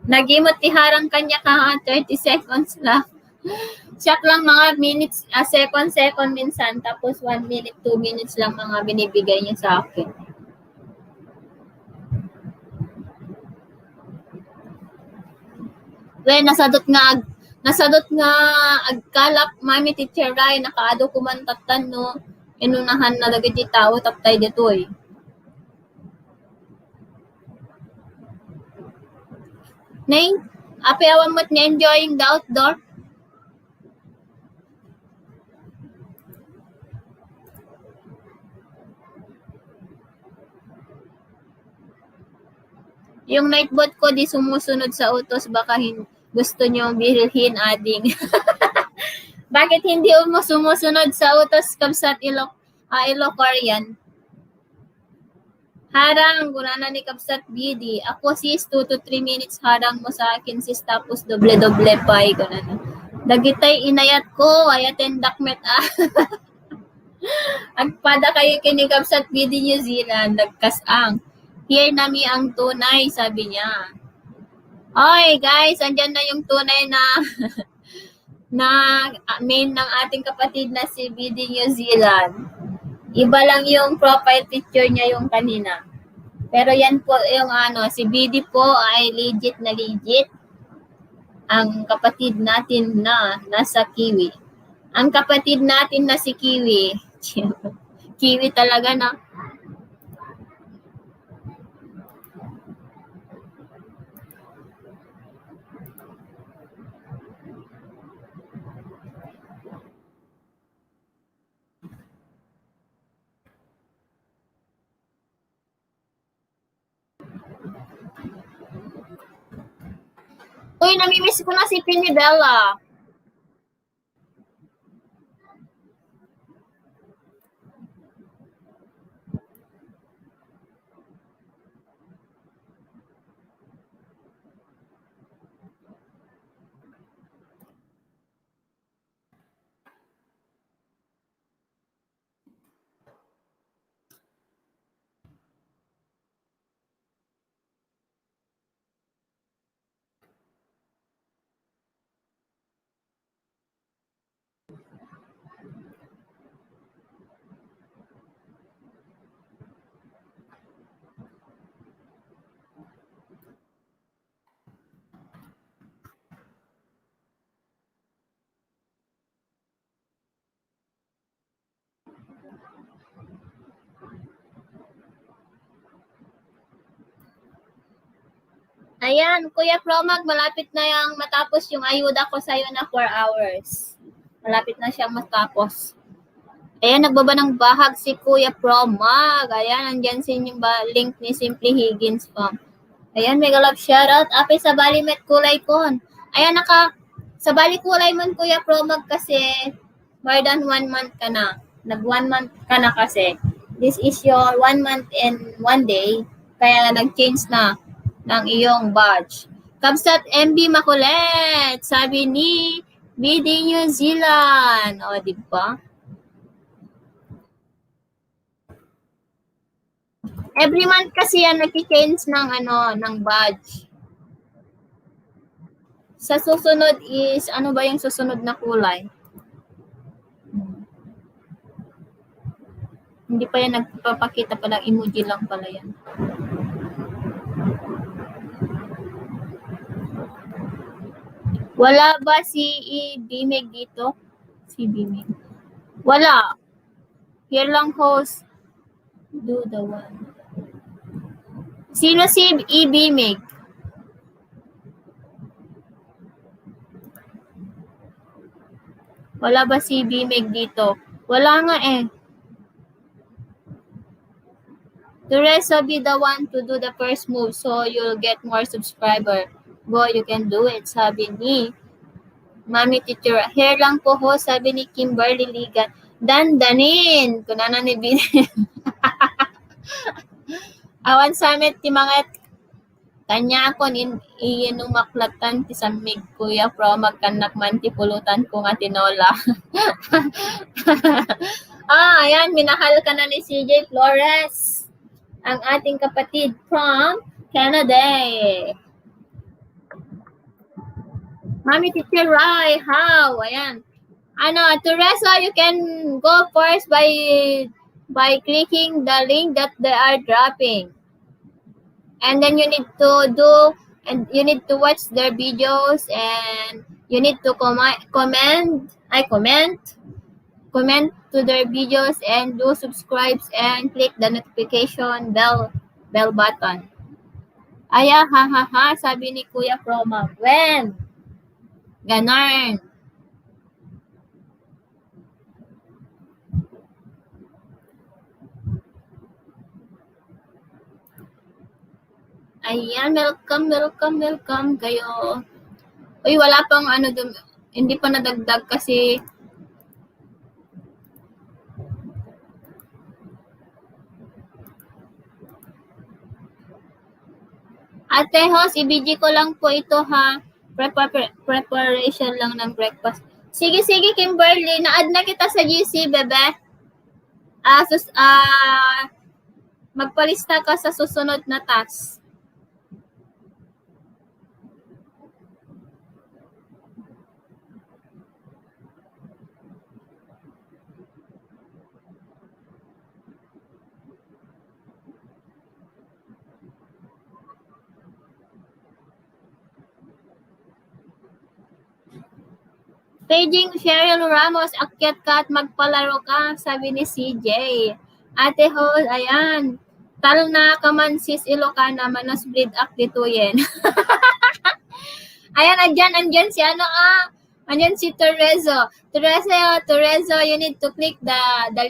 Nagimot tiharang kanya ka 30 seconds lang. Siyak lang mga minutes, second minsan, tapos 1 minute, 2 minutes lang mga binibigay niya sa akin. Well, nasadot nga agkalap mami teacher Ray nakaado kumantatan no inunahan na lagi di tao taptay ditoy. Nay, api awan mo't ni enjoying the outdoor. Yung nightbot ko di sumusunod sa utos baka gusto niyong bilhin ading. Bakit hindi mo sumusunod sa utos kabsat Ilocorian? Harang, guna ni kabsat BD. Ako sis, 2 to 3 minutes harang mo sa akin sis tapos doble-doble pa. Dagitay inayat ko, ayaten dakmet Agpada kayo kinikabsat BD New Zealand, nagkasang. Here nami ang tunay, sabi niya. Oy, guys, andyan na yung tunay na main ng ating kapatid na si BD New Zealand. Iba lang yung profile picture niya yung kanina. Pero yan po yung si BD po ay legit na legit. Ang kapatid natin na nasa Kiwi. Ang kapatid natin na si Kiwi. Kiwi talaga na. Uy, namimiss ko na si Pinibella. Ayan, Kuya Promag, malapit na yung matapos yung ayuda ko sa'yo na 4 hours. Malapit na siyang matapos. Ayan, nagbaba ng bahag si Kuya Promag. Ayan, andyan sin yung link ni Simply Higgins po. Ayan, mega love shoutout. Ape sa Balimet Kulay Kon. Ayan, sa Bali Kulay Mon, Kuya Promag, kasi more than 1 month ka na. Nag 1 month ka na kasi. This is your 1 month and 1 day. Kaya nag-change na ng iyong badge. Kabsat MB Makulet, sabi ni BD New Zealand. O, di ba? Every month kasi yan nag-change ng badge. Sa susunod is, ano ba yung susunod na kulay? Hindi pa yan nagpapakita pa lang, emoji lang pala yan. Wala ba si Bimig dito? Si Bimig. Wala. Here lang host. Do the one. Sino si Ibimig? Wala ba si Ibimig dito? Wala nga eh. Teresa be the one to do the first move so you'll get more subscriber. Boy, you can do it, sabi ni Mami Teacher. Hair lang po ho, sabi ni Kimberly Ligan. Dandanin! Kunana ni Bin. Awan samet ti mga kanya ako inumaklatan ti samig kuya pro magkanak man ti pulutan ko nga tinola. Ayan, minahal ka na ni CJ Flores. Ang ating kapatid from Canada. Mami Teacher Rai, how? Ayan. Teresa, you can go first by clicking the link that they are dropping. And then you need to watch their videos and you need to comment to their videos and do subscribes and click the notification bell button. Aya, ha, sabi ni Kuya Proma. When? Ganon. Ayan, welcome kayo. Uy, wala pang hindi pa nadagdag kasi Ate Hos, ibigi ko lang po ito ha. Preparation lang ng breakfast. Sige, Kimberly. Na-add na kita sa GC, bebe. Magpalista ka sa susunod na task. Paging Cheryl Ramos, akyat ka at magpalaro ka, sabi ni CJ. Ate Hos, ayan. Tal na ka man sis Ilocana, manos bleed up dituyen. Ayan, andyan si andyan si Terezo. Terezo, you need to click the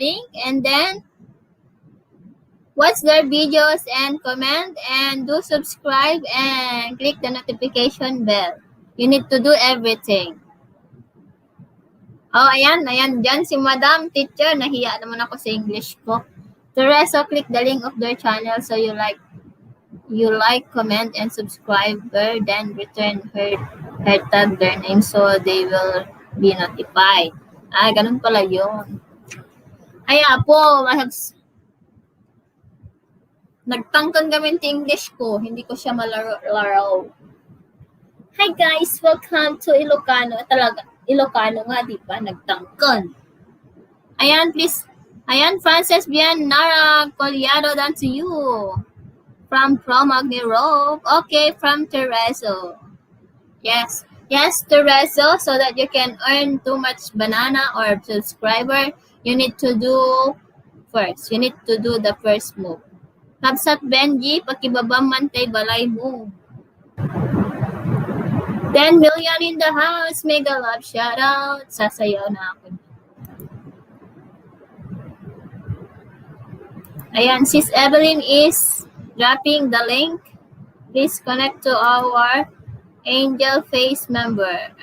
link and then watch their videos and comment and do subscribe and click the notification bell. You need to do everything. Ayan, dyan si Madam Teacher. Nahiya naman ako sa English ko. Teresa, click the link of their channel so you like, comment, and subscribe her, then return her tag their name so they will be notified. Ganun pala yun. Po, nagtangkan kami ng English ko. Hindi ko siya malaro. Hi guys, welcome to Ilocano. Talaga, Ilocano nga, di ba? Nagtangkan. Ayan, please. Ayan, Frances Bian Nara Collado, down to you. From Agni Rope. Okay, from Tereso. Yes, Tereso, so that you can earn too much banana or subscriber, you need to do first. You need to do the first move. Kabsat Benji, pakibabang mantay balay mo. 10 million in the house. Mega love shout out. Sasayaw na ako. Ayan, Sis Evelyn is dropping the link. Please connect to our Angel Face member.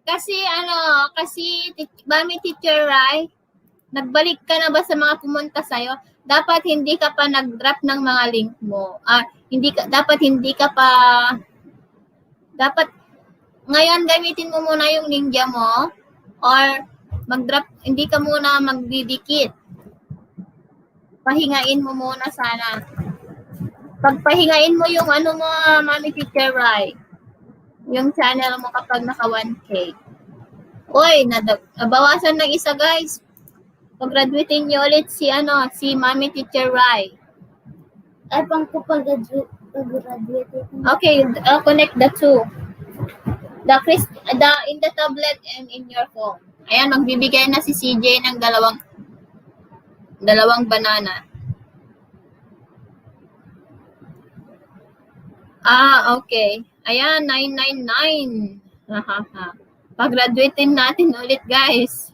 Kasi Mami Teacher Rai, Nagbalik ka na ba sa mga pumunta sa'yo? Dapat hindi ka pa nag-drop ng mga link mo. Dapat ngayon gamitin mo muna yung Ninja mo or mag-drop, hindi ka muna magdidikit. Pahingain mo muna sana. Pagpahingain mo yung Mami Teacher Rai. Yung channel mo kapag naka 1K. Uy, bawasan ng isa guys. Pag-graduating niyo ulit si Mami Teacher Rai. Ay, pag-graduate. Okay, connect the two. In the tablet and in your phone. Ayan, magbibigay na si CJ ng dalawang banana. Okay. Ayan, 999. Pag-graduating natin ulit, guys.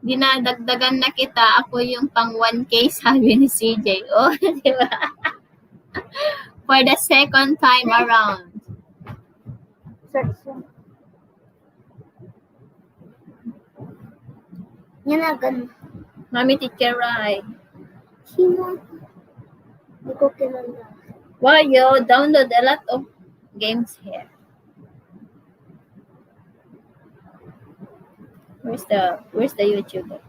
Dinadagdagan na kita. Ako yung pang 1K, sabi ni CJ. Oh, di ba? For the second time around. Search. Yan na, ganun. Mami Teacher Rai. Sino? Hindi ko kilala. Wow, you download a lot of games here. Where's the YouTuber?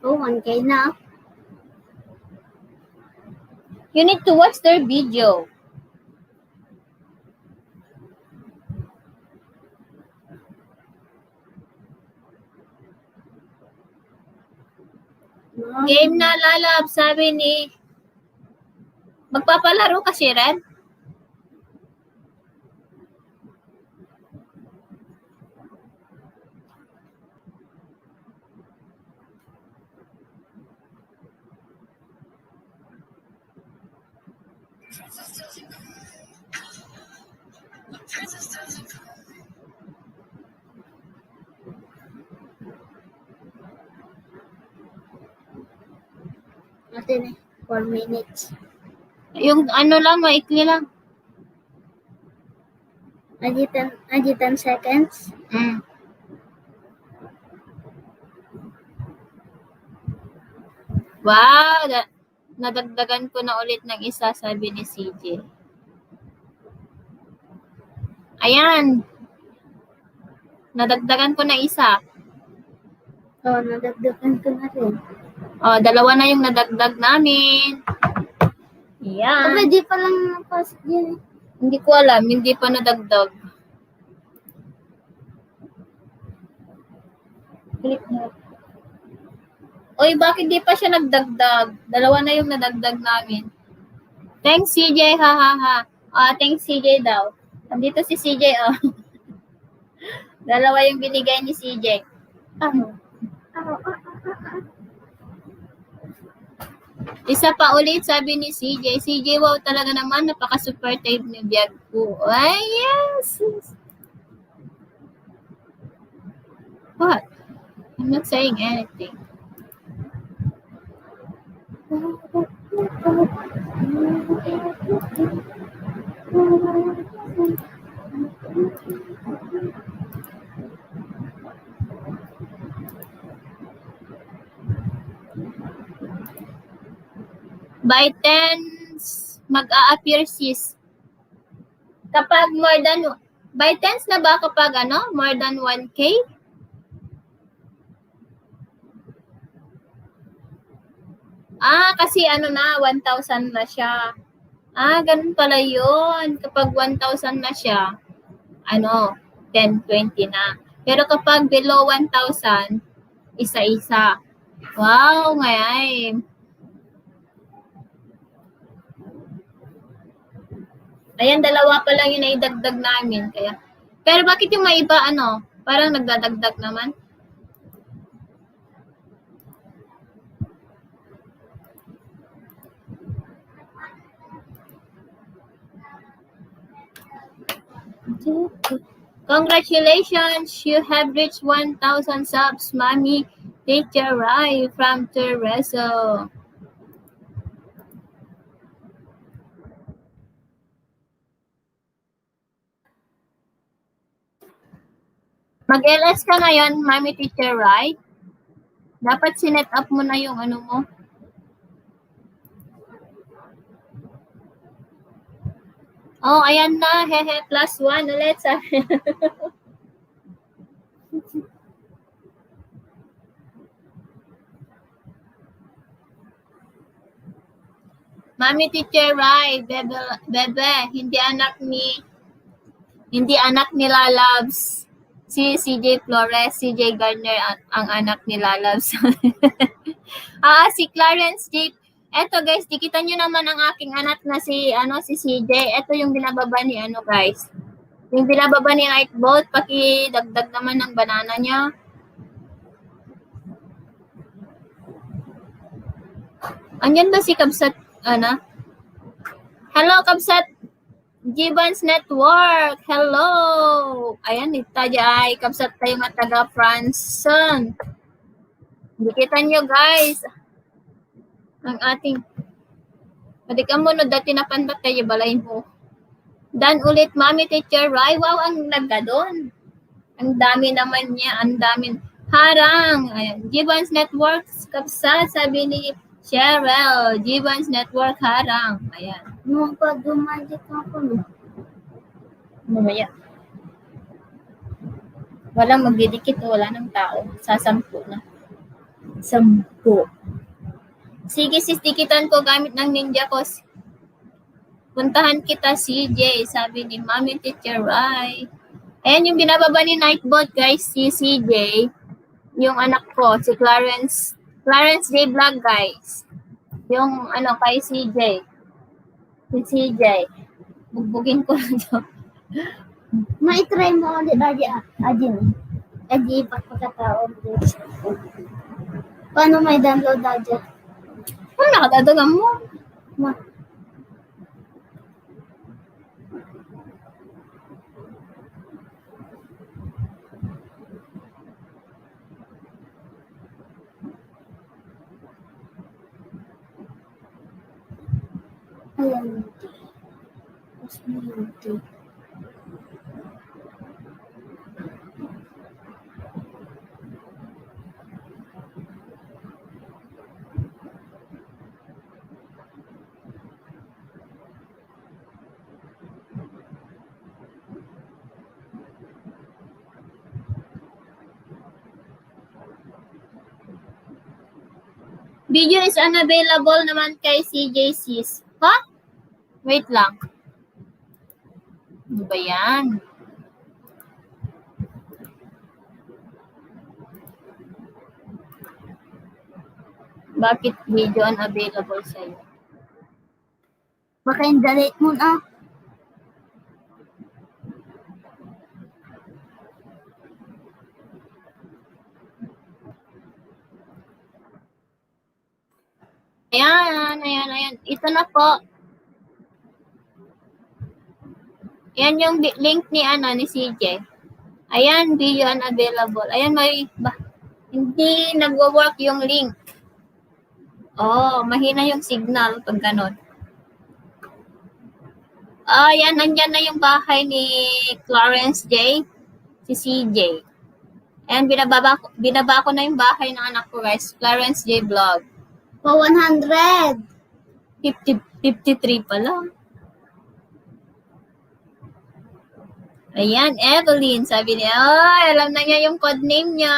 Oh, 1K na. You need to watch their video. Game na lalab, sabi ni... Magpapalaro ka, Shiren? Natin 4 minutes. Yung lang, maikli lang. Adi 10 seconds. Wow, nadagdagan ko na ulit ng isa, sabi ni CJ. Ayan. Nadagdagan ko na isa. Oh, nadagdagan ko na rin. Oh, dalawa na yung nadagdag namin. Yan. Pwede pa lang na-post yun. Hindi ko alam, hindi pa nadagdag. Click mo. Oy, bakit di pa siya nagdagdag? Dalawa na yung nadagdag namin. Thanks, CJ, ha. Thanks, CJ daw. Andito si CJ, oh. Dalawa yung binigay ni CJ. Isa pa ulit, sabi ni CJ. CJ, wow talaga naman, napaka-supportive ni Biag ko. Ay, yes! What? I'm not saying anything. By 10s, mag-a-appear sis. Kapag by 10s na ba kapag more than 1K? Kasi 1,000 na siya. Ganun pala yun. Kapag 1,000 na siya, 10, 20 na. Pero kapag below 1,000, isa-isa. Wow, ngayon. Ayan, dalawa pa lang yung naidagdag namin. Pero bakit yung may iba, parang nagdadagdag naman? Congratulations! You have reached 1,000 subs, Mami Teacher Rai from Tereso. Mag-LS ka ngayon, Mami Teacher Rai. Dapat sinet up mo na yung ano mo. Oh, ayan na. Hehe, +1 ulit. Mami Teacher Rai, bebe, hindi anak ni Lalabs. Si CJ Flores, CJ Gardner ang anak ni Lalabs. Si Clarence J. Eto guys, dikita nyo naman ang aking anak na si CJ. Eto yung binababa ni guys. Yung binababa ni Nightboat, pakidagdag naman ng banana niya. Andyan ba si Kabsat, Hello, Kabsat Givans Network. Hello. Ayan, ay Kabsat tayo nga taga France. Dikita nyo guys. Ang ating padikan mo no dati na pandat tayo balayin mo. Dan ulit Mami Teacher Rai. Wow, ang nagdadon. Ang dami naman niya. Ang dami. Harang. Ayan. Givans Network. Kabsat, sabi ni Cheryl. Givans Network harang. Ayan. Nung pag-magic ako, no? Mamaya. Walang magdidikit. Wala ng tao. Sa 10 na. 10. Sige sis, dikitan ko gamit ng ninja ko. Puntahan kita CJ, sabi ni Mami Teacher Rai. Ayan yung binababa ni Nightbot guys, si CJ. Yung anak ko, si Clarence J Vlog guys. Yung kay CJ. Si CJ. Bugbugin ko na to. Maitry mo ulit, Ajin. Aji, pagkakataon. Paano may download, Aji? Nakadadagan mo. Ayan. Video is unavailable naman kay CJ Sis. Ha? Wait lang. Ano ba yan? Bakit video unavailable sa'yo? Baka in-delete mo na. Ayan. Ito na po. Ayan yung link ni CJ. Ayan, video unavailable. Ayan, hindi nagwo-work yung link. Mahina yung signal pag ganun. Ayan, nandyan na yung bahay ni Clarence J. Si CJ. Ayan, binaba ko na yung bahay ng anak ko guys. Clarence J Vlog. 100. 53 pala. Ayan, Evelyn. Sabi niya, alam na niya yung codename niya.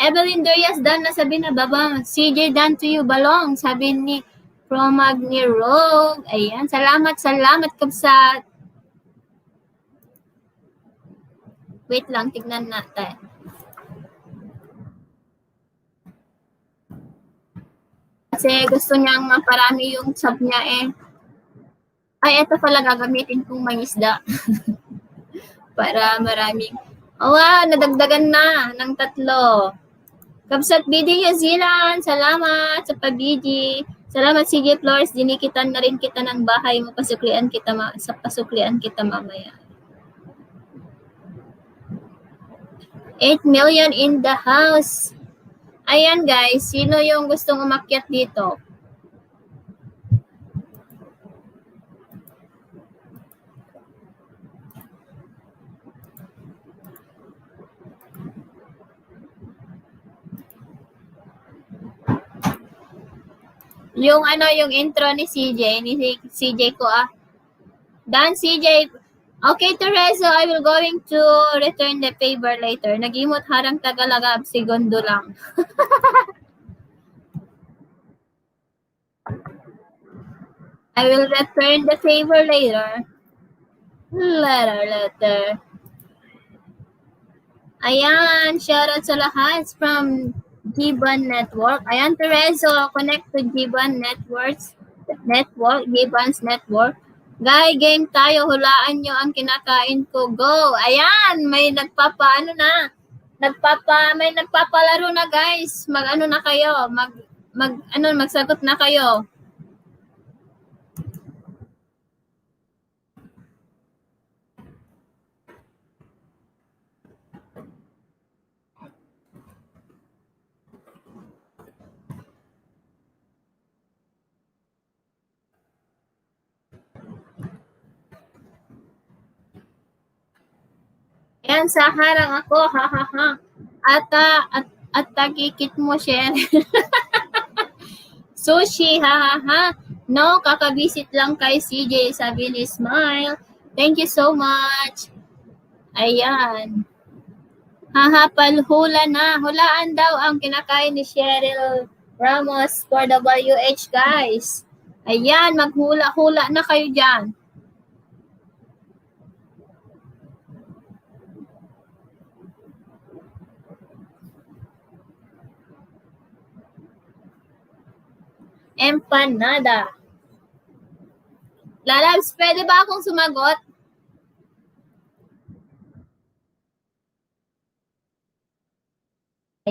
Evelyn Dorias Dan na sabi na baba. CJ Dan to you balong. Sabi ni Promagni Rogue. Ayan. Salamat Kabsat. Wait lang. Tignan natin. Kasi gusto niyang maparami yung sub niya Ay, ito pala gagamitin kong mangisda. Para maraming. Wow, nadagdagan na ng 3. Kabsat BD New Zealand, salamat sa pabidi. Salamat CJ Flores, dinikitan na rin kita ng bahay mo, pasuklian kita mamaya. 8 million in the house. Ayan guys, sino yung gustong umakyat dito? Yung yung intro ni CJ ko Dan CJ. Okay, Teresa, I will going to return the favor later. Nagimot harang tagalagab, segundo lang. I will return the favor later. Later. Ayan, shoutout sa lahat from Gibbon Network. Ayan, Teresa, connect to Gibbon Network, Gibbon's Network. Guy, game tayo, hulaan nyo ang kinakain ko. Go! Ayan, may may nagpapalaro na guys. Na kayo, magsagot na kayo. Ayan, sa harang ako, ha. At tagikit mo, Sher. Sushi, ha. No, kakabisit lang kay CJ, sabi ni Smile. Thank you so much. Ayan. Palhula na. Hulaan daw ang kinakain ni Cheryl Ramos for the WH, guys. Ayan, maghula-hula na kayo dyan. Empanada. Lalabs, pwede ba akong sumagot?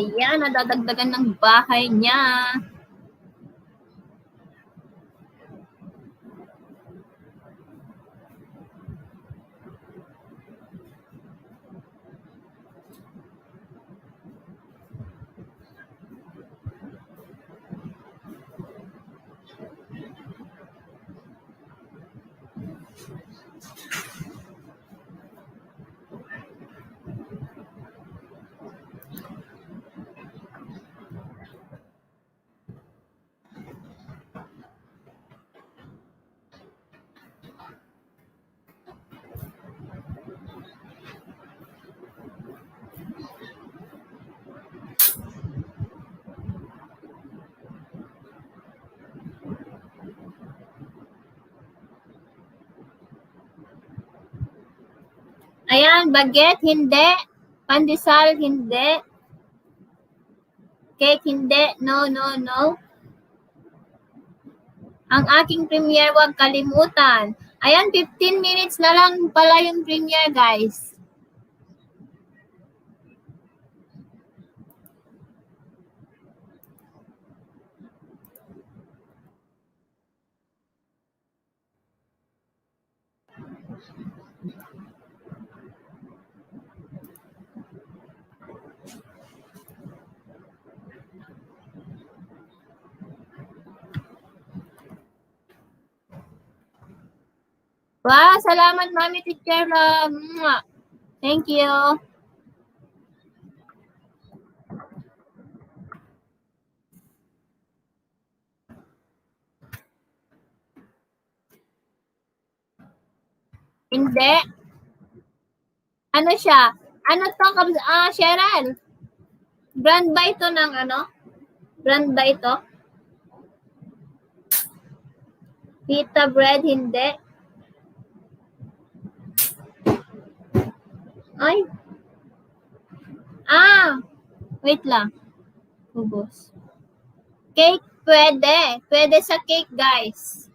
Ayan, nadadagdagan ng bahay niya. Ayan, baguette, hindi. Pandesal, hindi. Cake, hindi. No. Ang aking premiere, huwag kalimutan. Ayan, 15 minutes na lang pala yung premiere, guys. Wow, salamat Mami Teacher Love. Thank you. Hindi. Ano siya? Ano to? Cheryl. Brand ba ito ng Brand ba ito? Pita bread, hindi. Ay. Wait lang. Ubos. Cake, pwede. Pwede sa cake, guys.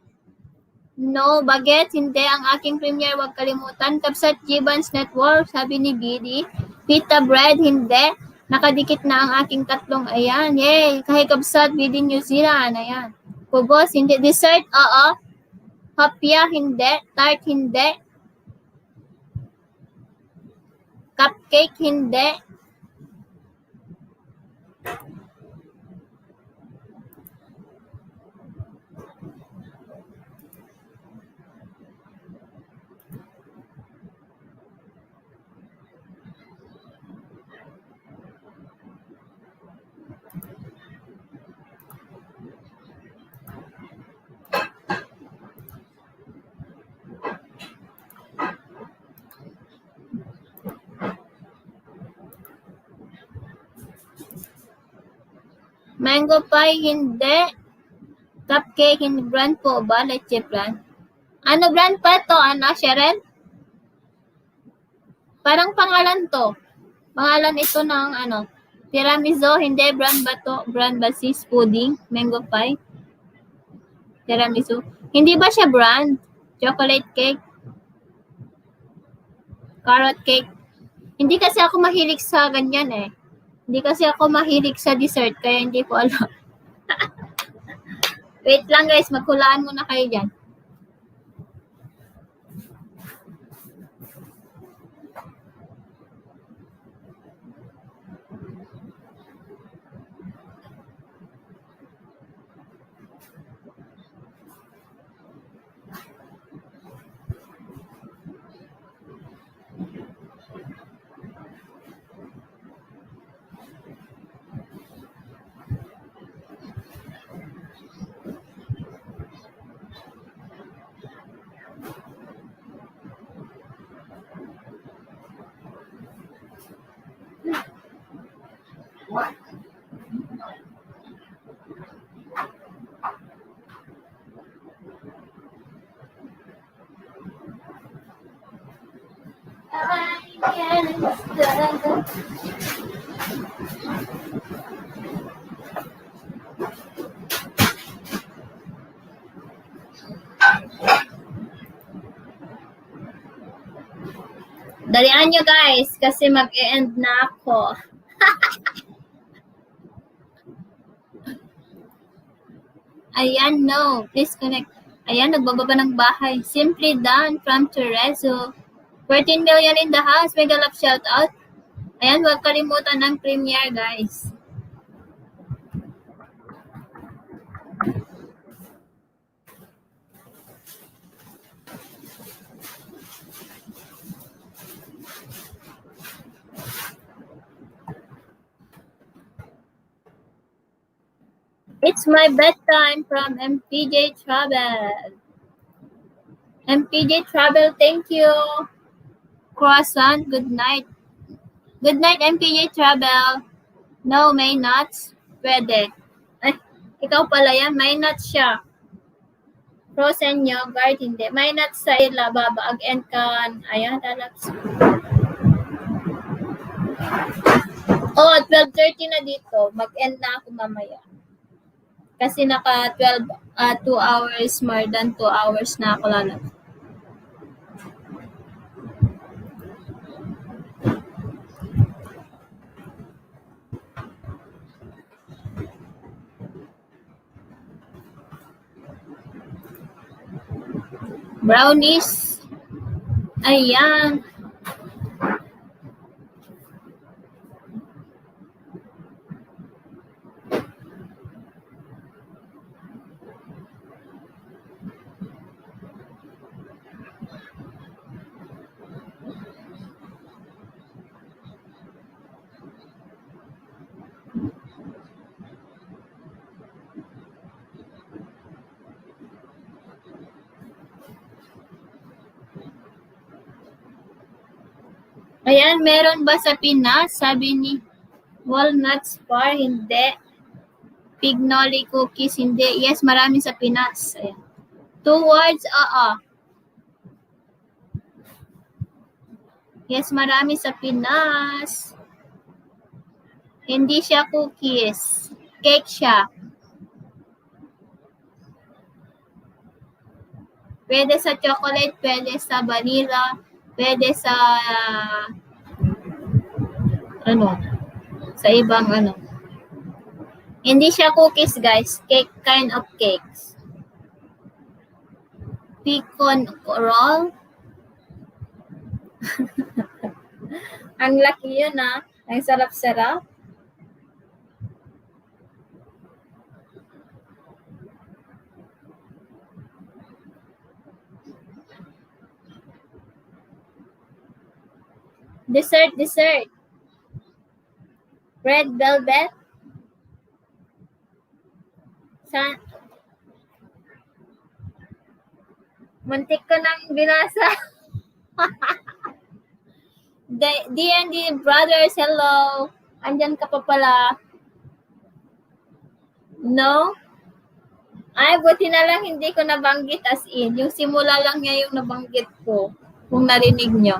No, baguette, hindi. Ang aking premiere, huwag kalimutan. Kapsat Gibbons Network, sabi ni Bidi. Pita bread, hindi. Nakadikit na ang aking tatlong. Ayan, yay. Kahit kapsat, Bidi New Zealand. Ayan. Kubos, hindi. Dessert, oo. Hapya, hindi. Tart, hindi. Cupcake, hindi. Mango pie, hindi. Cupcake, hindi. Brand po ba? Leche brand. Ano brand pa to? Ano, Cheryl? Parang pangalan to. Pangalan ito ng ano. Tiramisu, hindi. Brand ba to? Brand ba sis? Pudding? Mango pie? Tiramisu. Hindi ba siya brand? Chocolate cake? Carrot cake? Hindi kasi ako mahilig sa ganyan eh. Hindi kasi ako mahilig sa dessert, kaya hindi ko alam. Wait lang guys, maghulaan muna kayo dyan. Dalian nyo guys, kasi mag-e-end na ako. Ayan, no. Please connect. Ayan, nagbababa ng bahay. Simply done from Terezo. 14 million in the house. Mega love shout out. Ayan, huwag kalimutan ng premiere, guys. It's my bedtime from MPJ Travel. MPJ Travel, thank you. Croissant, good night. Good night, MPJ Travel. No, may nuts. Pwede. Ay, ikaw pala yan. May nuts siya. Frozen yogurt, hindi. May nuts sa ila, babaag and kan. Ayan, talags. Oh, 12:30 na dito. Mag-end na ako mamaya. Kasi naka 2 hours, more than 2 hours na ako lalabas. Brownies. Ayan. Ayan, meron ba sa Pinas? Sabi ni Walnuts Bar, hindi. Pignoli cookies, hindi. Yes, marami sa Pinas. Ayan. 2 words, oo. Yes, marami sa Pinas. Hindi siya cookies. Cake siya. Pwede sa chocolate, pwede sa vanilla, pwede sa sa ibang Hindi siya cookies, guys. Cake, kind of cakes. Pecan roll. Ang laki yun, ha? Ang sarap-sarap. Dessert. Red velvet. Muntik ko nang binasa. D&D brothers, hello. Andyan ka pa pala. No? Ay, buti na lang hindi ko nabanggit as in. Yung simula lang niya yung nabanggit ko. Kung narinig nyo.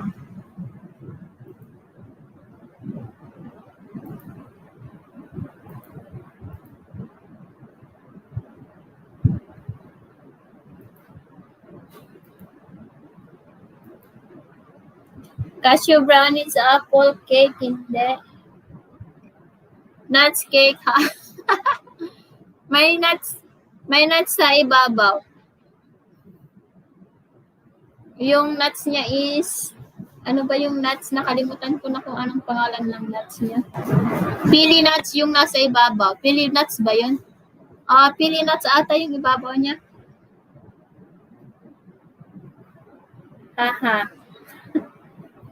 Cashew brownies, apple cake, hindi. Nuts cake, ha? May nuts sa ibabaw. Yung nuts niya is, ano ba yung nuts? Nakalimutan ko na kung anong pangalan ng nuts niya. Pili nuts yung nasa ibabaw. Pili nuts ba yun? Pili nuts ata yung ibabaw niya. Haha.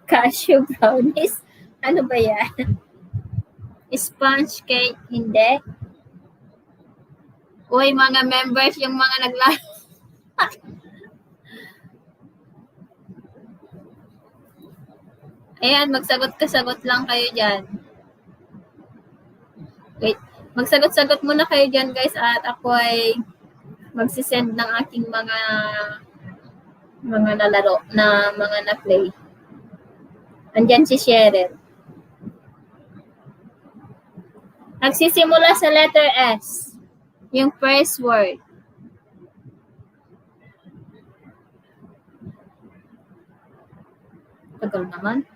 Cashew brownies. Ano ba yan? Sponge cake, hindi. Uy, mga members, yung mga naglaro. Ayan, magsagot-kasagot lang kayo dyan. Wait, magsagot-sagot muna kayo dyan, guys, at ako ay magsisend ng aking mga nalaro, na mga na-play. Andyan si Cheryl. Nagsisimula sa letter S. Yung first word. Tagal naman.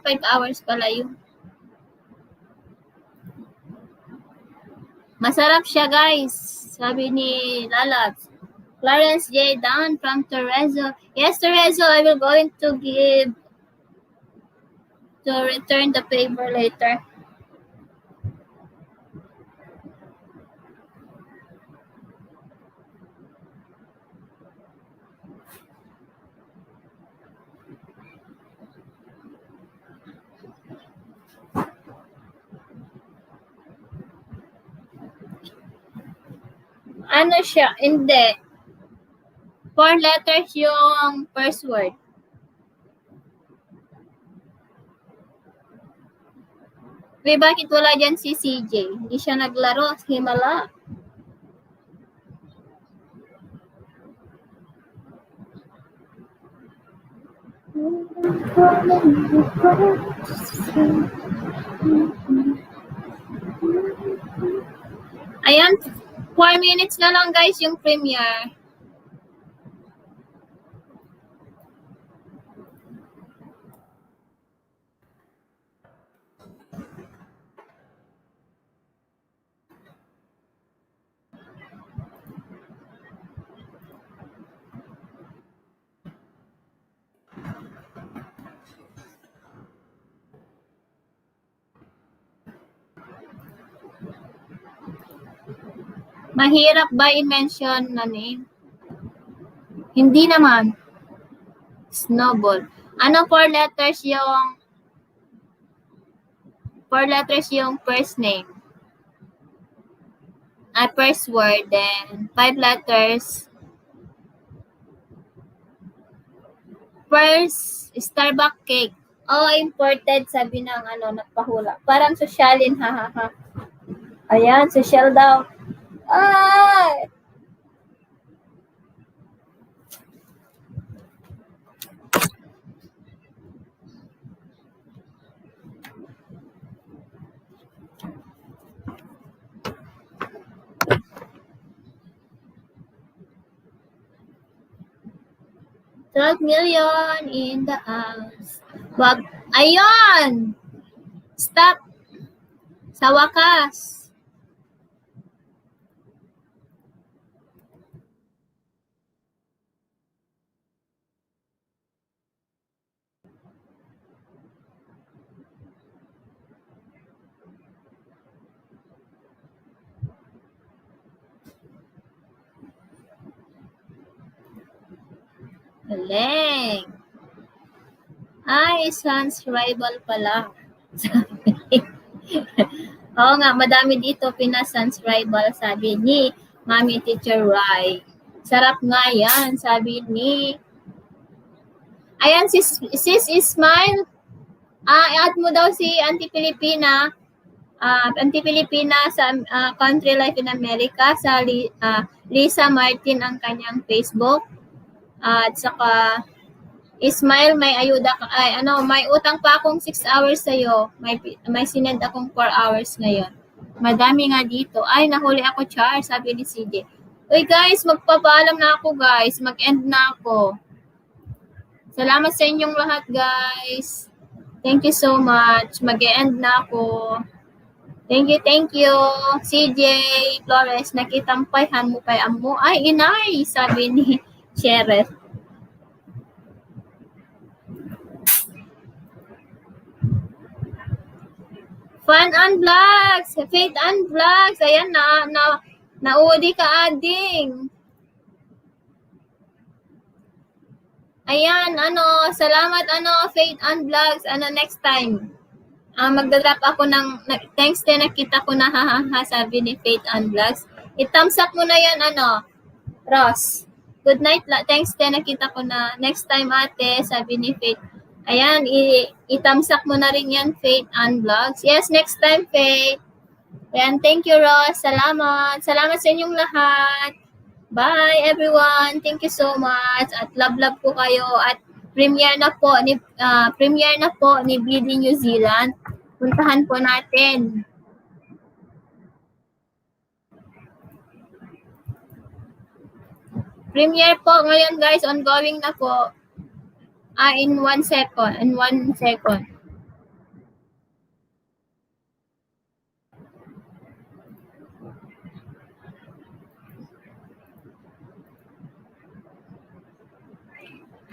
5 hours pala yun. Masarap siya, guys. Sabi ni Lalabs. Clarence J. Down from Terezo. Yes, Terezo, I will going to return the paper later. Ano siya? Hindi. 4 letters yung first word. Wait, bakit wala dyan si CJ? Hindi siya naglaro. Himala. Ayan. 4 minutes na lang, guys, yung premiere. Mahirap ba i-mention na name? Hindi naman. Snowball. Ano 4 letters yung first name? First word, then 5 letters. First, Starbucks cake. Imported, sabi ng nagpahula. Parang sosyalin, hahaha. Ayan, social daw. Ay! 12 million in the house. Wag, ayun! Stop! Sa wakas. Galing. Ay, Sans rival pala. Oo nga, madami dito Sans rival, sabi ni Mami Teacher Rai. Sarap nga yan, sabi ni... Ayan, sis Ismail. I-add mo daw si Auntie Pilipina. Auntie Pilipina sa Country Life in America. Sa Lisa Martin ang kanyang Facebook. At saka... Ismail, may ayuda ka, may utang pa akong 6 hours sa'yo. May sinend akong 4 hours ngayon. Madami nga dito. Ay, nahuli ako, Char, sabi ni CJ. Uy, guys, magpapaalam na ako, guys. Mag-end na ako. Salamat sa inyong lahat, guys. Thank you so much. Mag-end na ako. Thank you. CJ Flores, nakitampayhan mo pa mo. Ay, inay, sabi ni Sheriff. Fun and Vlogs, Faith and Vlogs. Ayan naudi ka ading. Ayan, salamat Faith and Vlogs. Next time. Magdadrop ako ng thanks din nakita ko na sabi ni Faith and Vlogs. I-thumbs up mo na yan Ross. Good night. Thanks din nakita ko na next time ate, sabi ni Faith. Ayan, i-thumbs up mo na rin yan, Faith and Vlogs. Yes, next time, Faith. Ayan, thank you, Ross. Salamat. Salamat sa inyong lahat. Bye, everyone. Thank you so much. At love ko kayo. At premiere na po ni BD New Zealand. Puntahan po natin. Premiere po ngayon, guys. Ongoing na po. In 1 second.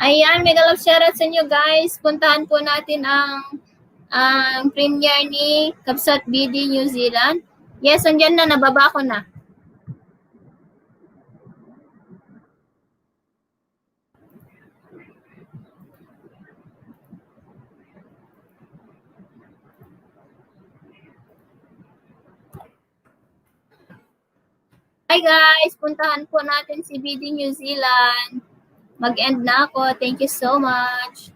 Ayan, mega love shoutout sa inyo guys. Puntahan po natin ang premiere ni Kapsat BD New Zealand. Yes, andyan na, nababa ko na. Hi guys, puntahan po natin si BD New Zealand. Mag-end na ako. Thank you so much.